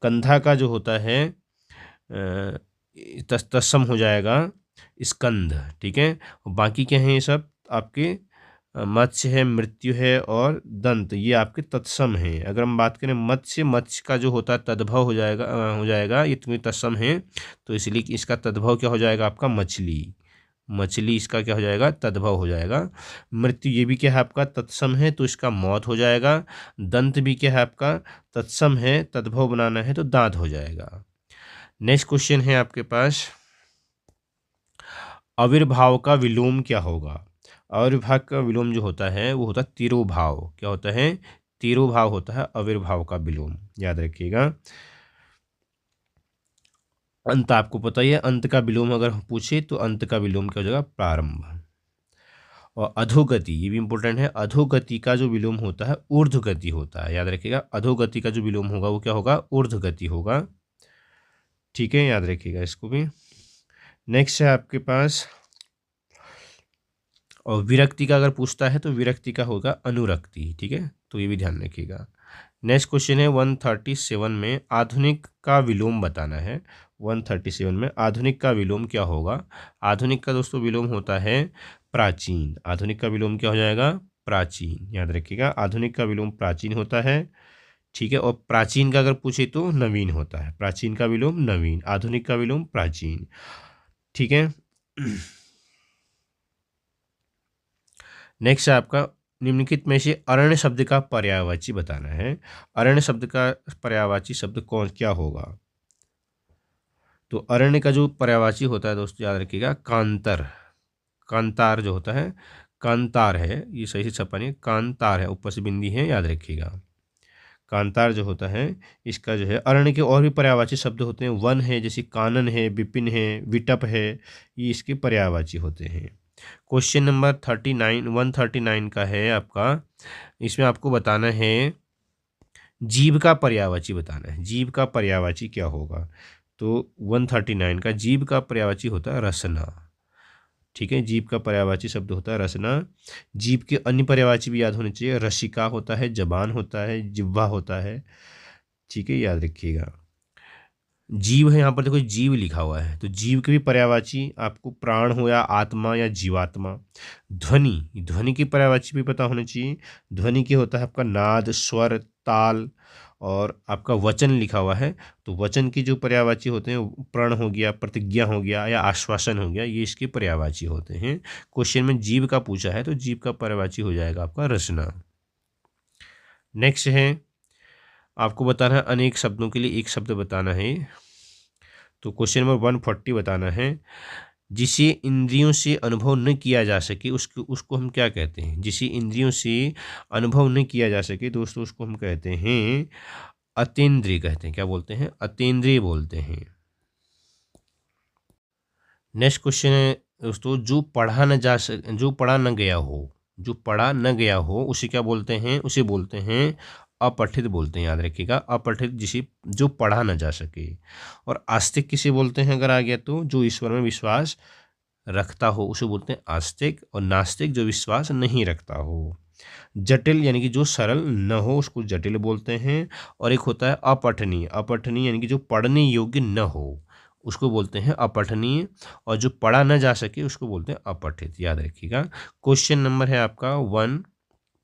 कंधा का जो होता है तत्सम हो जाएगा स्कंध, ठीक है। बाकी क्या है ये सब आपके मत्स्य है, मृत्यु है और दंत, ये आपके तत्सम हैं। अगर हम बात करें मत्स्य, मत्स्य का जो होता है तद्भव हो जाएगा ये तुम्हें तत्सम है, तो इसलिए इसका तद्भव क्या हो जाएगा आपका मछली, मछली इसका क्या हो जाएगा तद्भव हो जाएगा। मृत्यु ये भी क्या है आपका तत्सम है, तो इसका मौत हो जाएगा। दंत भी क्या है आपका तत्सम है, तद्भव बनाना है तो दांत हो जाएगा। नेक्स्ट क्वेश्चन है आपके पास, आविर्भाव का विलोम क्या होगा। आविर्भाव का विलोम जो होता है वो होता है तिरोभाव। क्या होता है, तिरोभाव होता है आविर्भाव का विलोम, याद रखिएगा। अंत आपको पता ही है, अंत का विलोम अगर पूछे तो अंत का विलोम क्या हो जाएगा, प्रारंभ। और अधोगति, ये भी इंपॉर्टेंट है, अधोगति का जो विलोम होता है ऊर्ध्वगति होता है, याद रखिएगा, अधोगति का जो विलोम होगा वो क्या होगा, ऊर्ध्वगति होगा। ठीक है, याद रखिएगा इसको भी। नेक्स्ट है आपके पास, और विरक्ति का अगर पूछता है तो विरक्ति का होगा अनुरक्ति। ठीक है, तो ये भी ध्यान रखिएगा। नेक्स्ट क्वेश्चन है 137 में आधुनिक का विलोम बताना है। 137 में आधुनिक का विलोम क्या होगा। आधुनिक का दोस्तों विलोम होता है प्राचीन। आधुनिक का विलोम क्या हो जाएगा, प्राचीन। याद रखिएगा, आधुनिक का विलोम प्राचीन होता है। ठीक है, और प्राचीन का अगर पूछे तो नवीन होता है। प्राचीन का विलोम नवीन, आधुनिक का विलोम प्राचीन। ठीक है। नेक्स्ट है आपका, निम्नलिखित में से अरण्य शब्द का पर्यायवाची बताना है। अरण्य शब्द का पर्यायवाची शब्द कौन क्या होगा। तो अरण्य का जो पर्यायवाची होता है दोस्तों, याद रखिएगा, कांतर। कांतार जो होता है, कांतार है, ये सही से छपा नहीं, कांतार है, ऊपर से बिंदी है, याद रखिएगा। कांतार जो होता है, इसका जो है अरण्य के और भी पर्यायवाची शब्द होते हैं। वन है, जैसे कानन है, विपिन है, विटप है, ये इसके पर्यायवाची होते हैं। क्वेश्चन नंबर 39 139 का है आपका, इसमें आपको बताना है जीव का पर्यायवाची बताना है। जीव का पर्यायवाची क्या होगा। तो 139 का जीव का पर्यायवाची होता है रसना। ठीक है, जीव का पर्यायवाची शब्द होता है रसना। जीव के अन्य पर्यायवाची भी याद होने चाहिए, रसिका होता है, जबान होता है, जिह्वा होता है। ठीक है, याद रखिएगा। जीव है, यहाँ पर देखो जीव लिखा हुआ है, तो जीव के भी पर्यायवाची आपको प्राण हो या आत्मा या जीवात्मा। ध्वनि, ध्वनि की पर्यायवाची भी पता होनी चाहिए। ध्वनि की होता है आपका नाद, स्वर, ताल, और आपका वचन लिखा हुआ है, तो वचन की जो पर्यायवाची होते हैं, प्रण हो गया, प्रतिज्ञा हो गया, या आश्वासन हो गया, ये इसके पर्यायवाची होते हैं। क्वेश्चन में जीव का पूछा है तो जीव का पर्यायवाची हो जाएगा आपका रचना। नेक्स्ट है आपको बताना है अनेक शब्दों के लिए एक शब्द बताना है। तो क्वेश्चन नंबर 140 बताना है, जिसे इंद्रियों से अनुभव न किया जा सके उसको हम क्या कहते हैं। जिसे इंद्रियों से अनुभव न किया जा सके दोस्तों, उसको हम कहते हैं अतीन्द्रिय कहते हैं। क्या बोलते हैं, अतीन्द्रिय बोलते हैं। नेक्स्ट क्वेश्चन है दोस्तों, जो पढ़ा न जा सक जो पढ़ा न गया हो, जो पढ़ा न गया हो उसे क्या बोलते हैं, उसे बोलते हैं अपठित बोलते हैं। याद रखिएगा, अपठित, जिसे जो पढ़ा न जा सके। और आस्तिक किसे बोलते हैं अगर आ गया तो, जो ईश्वर में विश्वास रखता हो उसे बोलते हैं आस्तिक। और नास्तिक जो विश्वास नहीं रखता हो। जटिल यानी कि जो सरल न हो उसको जटिल बोलते हैं। और एक होता है अपठनीय। अपठनीय यानी कि जो पढ़ने योग्य न हो उसको बोलते हैं अपठनीय। और जो पढ़ा न जा सके उसको बोलते हैं अपठित। याद रखिएगा। क्वेश्चन नंबर है आपका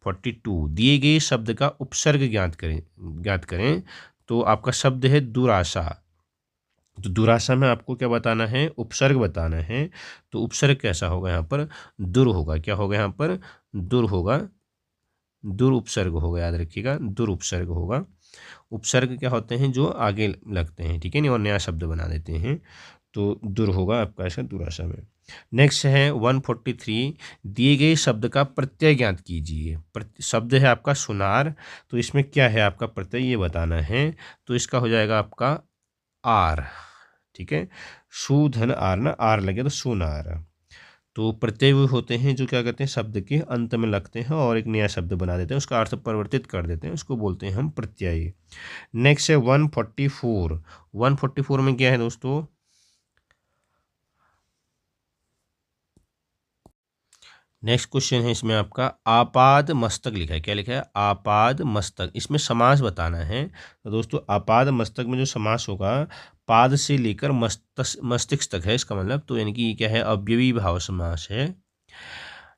142, दिए गए शब्द का उपसर्ग ज्ञात करें। तो आपका शब्द है दुराशा। तो दुराशा में आपको क्या बताना है, उपसर्ग बताना है। तो उपसर्ग कैसा होगा यहाँ पर, दुर होगा। क्या होगा यहाँ पर, दुर होगा, दुर उपसर्ग होगा। याद रखिएगा, दुर उपसर्ग होगा। उपसर्ग क्या होते हैं, जो आगे लगते हैं, ठीक है नहीं, और नया शब्द बना देते हैं। तो दुर होगा आपका ऐसा दुराशा में। नेक्स्ट है 143, दिए गए शब्द का प्रत्यय ज्ञात कीजिए। शब्द है आपका सुनार, तो इसमें क्या है आपका प्रत्यय ये बताना है। तो इसका हो जाएगा आपका आर। ठीक है, सु धन आर ना, आर लगे तो सुनार। तो प्रत्यय वो होते हैं जो क्या करते हैं, शब्द के अंत में लगते हैं और एक नया शब्द बना देते हैं, उसका अर्थ परिवर्तित कर देते हैं, उसको बोलते हैं हम प्रत्यय। नेक्स्ट है 144। 144 में क्या है दोस्तों, नेक्स्ट क्वेश्चन है इसमें आपका आपाद मस्तक लिखा है। क्या लिखा है, आपाद मस्तक। इसमें समास बताना है। तो दोस्तों आपाद मस्तक में जो समास होगा, पाद से लेकर मस्तिष्क तक है इसका मतलब। तो यानी कि ये क्या है, अव्ययी भाव समास है।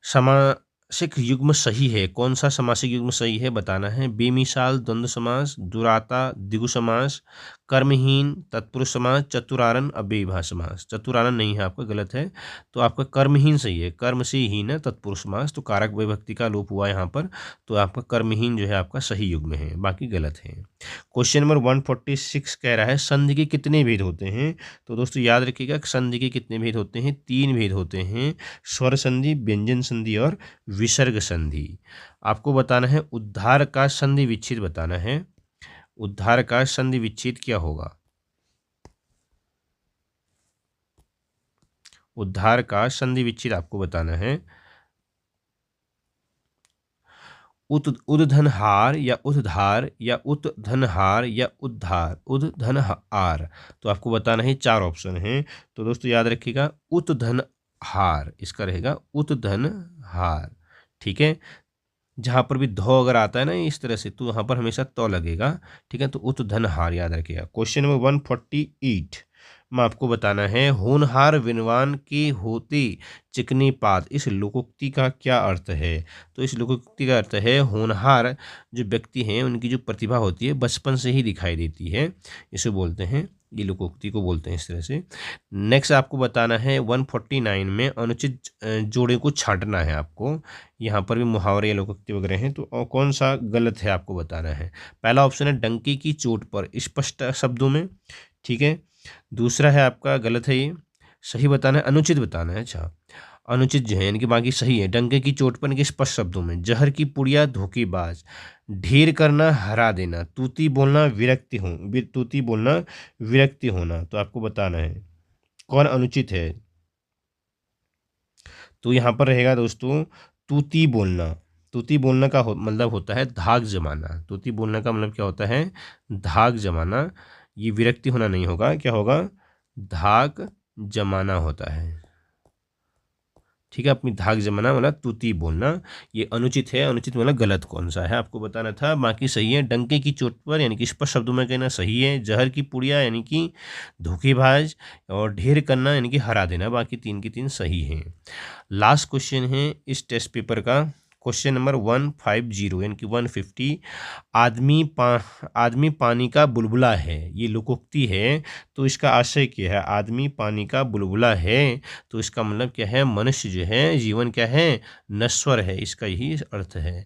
समासिक युग्म सही है, कौन सा समासिक युग्म सही है बताना है। बेमिसाल द्वंद्व समास, दुराता द्विगु समास, कर्महीन तत्पुरुष समास, चतुरारन अव्ययीभाव समास। चतुरारन नहीं है आपका, गलत है। तो आपका कर्महीन सही है, कर्म से हीन है तत्पुरुष समास, तो कारक विभक्ति का लोप हुआ यहाँ पर। तो आपका कर्महीन जो है आपका सही युग्म है, बाकी गलत है। क्वेश्चन नंबर 146 कह रहा है संधि के कितने भेद होते हैं। तो दोस्तों याद रखिएगा, संधि के कितने भेद होते हैं, 3 भेद होते हैं। स्वर संधि, व्यंजन संधि और विसर्ग संधि। आपको बताना है उद्धार का संधि विच्छेद बताना है। उद्धार का संधि विच्छेद क्या होगा। उद्धार का संधि विच्छेद आपको बताना है। उद्धनहार या उद्धार या उद्धनहार या उद्धार, उद्धनहार। तो आपको बताना है, 4 ऑप्शन हैं। तो दोस्तों याद रखिएगा, उद्धनहार इसका रहेगा, उद्धनहार। ठीक है, जहाँ पर भी धो अगर आता है ना इस तरह से, तो वहाँ पर हमेशा तो लगेगा। ठीक है, तो उद्धनहार याद रखिएगा। क्वेश्चन नंबर 148 में आपको बताना है, होनहार विनवान की होती चिकनी पात, इस लोकोक्ति का क्या अर्थ है। तो इस लोकोक्ति का अर्थ है, होनहार जो व्यक्ति हैं उनकी जो प्रतिभा होती है बचपन से ही दिखाई देती है, इसे बोलते हैं, ये लोकोक्ति को बोलते हैं इस तरह से। नेक्स्ट आपको बताना है 149 में अनुचित जोड़े को छांटना है आपको। यहाँ पर भी मुहावरे या लोकोक्ति वगैरह हैं, तो कौन सा गलत है आपको बताना है। पहला ऑप्शन है डंकी की चोट पर, स्पष्ट शब्दों में। ठीक है, दूसरा है आपका गलत है, ये सही बताना है, अनुचित बताना है। अच्छा, अनुचित जो है यानी कि बाकी सही है। डंके की चोट पर के स्पष्ट शब्दों में, जहर की पुड़िया धोखेबाज, ढेर करना हरा देना, तूती बोलना विरक्ति हो, तूती बोलना विरक्ति होना। तो आपको बताना है कौन अनुचित है। तो यहाँ पर रहेगा दोस्तों तूती बोलना। तूती बोलना का मतलब होता है धाक जमाना। तूती बोलना का मतलब क्या होता है, धाक जमाना। ये विरक्ति होना नहीं होगा, क्या होगा, धाक जमाना होता है। ठीक है, अपनी धाक जमाना मतलब तूती बोलना, ये अनुचित है। अनुचित मतलब गलत कौन सा है आपको बताना था, बाकी सही है। डंके की चोट पर यानी कि स्पष्ट शब्दों में कहना सही है। जहर की पुड़िया यानी कि धोखेबाज, और ढेर करना यानी कि हरा देना, बाकी 3 की 3 सही हैं। लास्ट क्वेश्चन है इस टेस्ट पेपर का, क्वेश्चन नंबर 150 यानी कि 150। आदमी पानी का बुलबुला है, ये लोकोक्ति है। तो इसका आशय क्या है, आदमी पानी का बुलबुला है, तो इसका मतलब क्या है, मनुष्य जो है जीवन क्या है, नश्वर है, इसका यही अर्थ है।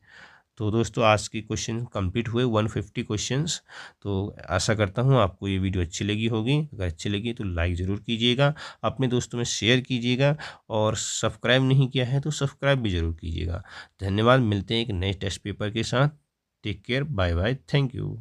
तो दोस्तों आज की क्वेश्चन कंप्लीट हुए 150 क्वेश्चंस। तो आशा करता हूँ आपको ये वीडियो अच्छी लगी होगी। अगर अच्छी लगी तो लाइक ज़रूर कीजिएगा, अपने दोस्तों में शेयर कीजिएगा, और सब्सक्राइब नहीं किया है तो सब्सक्राइब भी ज़रूर कीजिएगा। धन्यवाद, मिलते हैं एक नए टेस्ट पेपर के साथ। Take care, bye bye, thank you.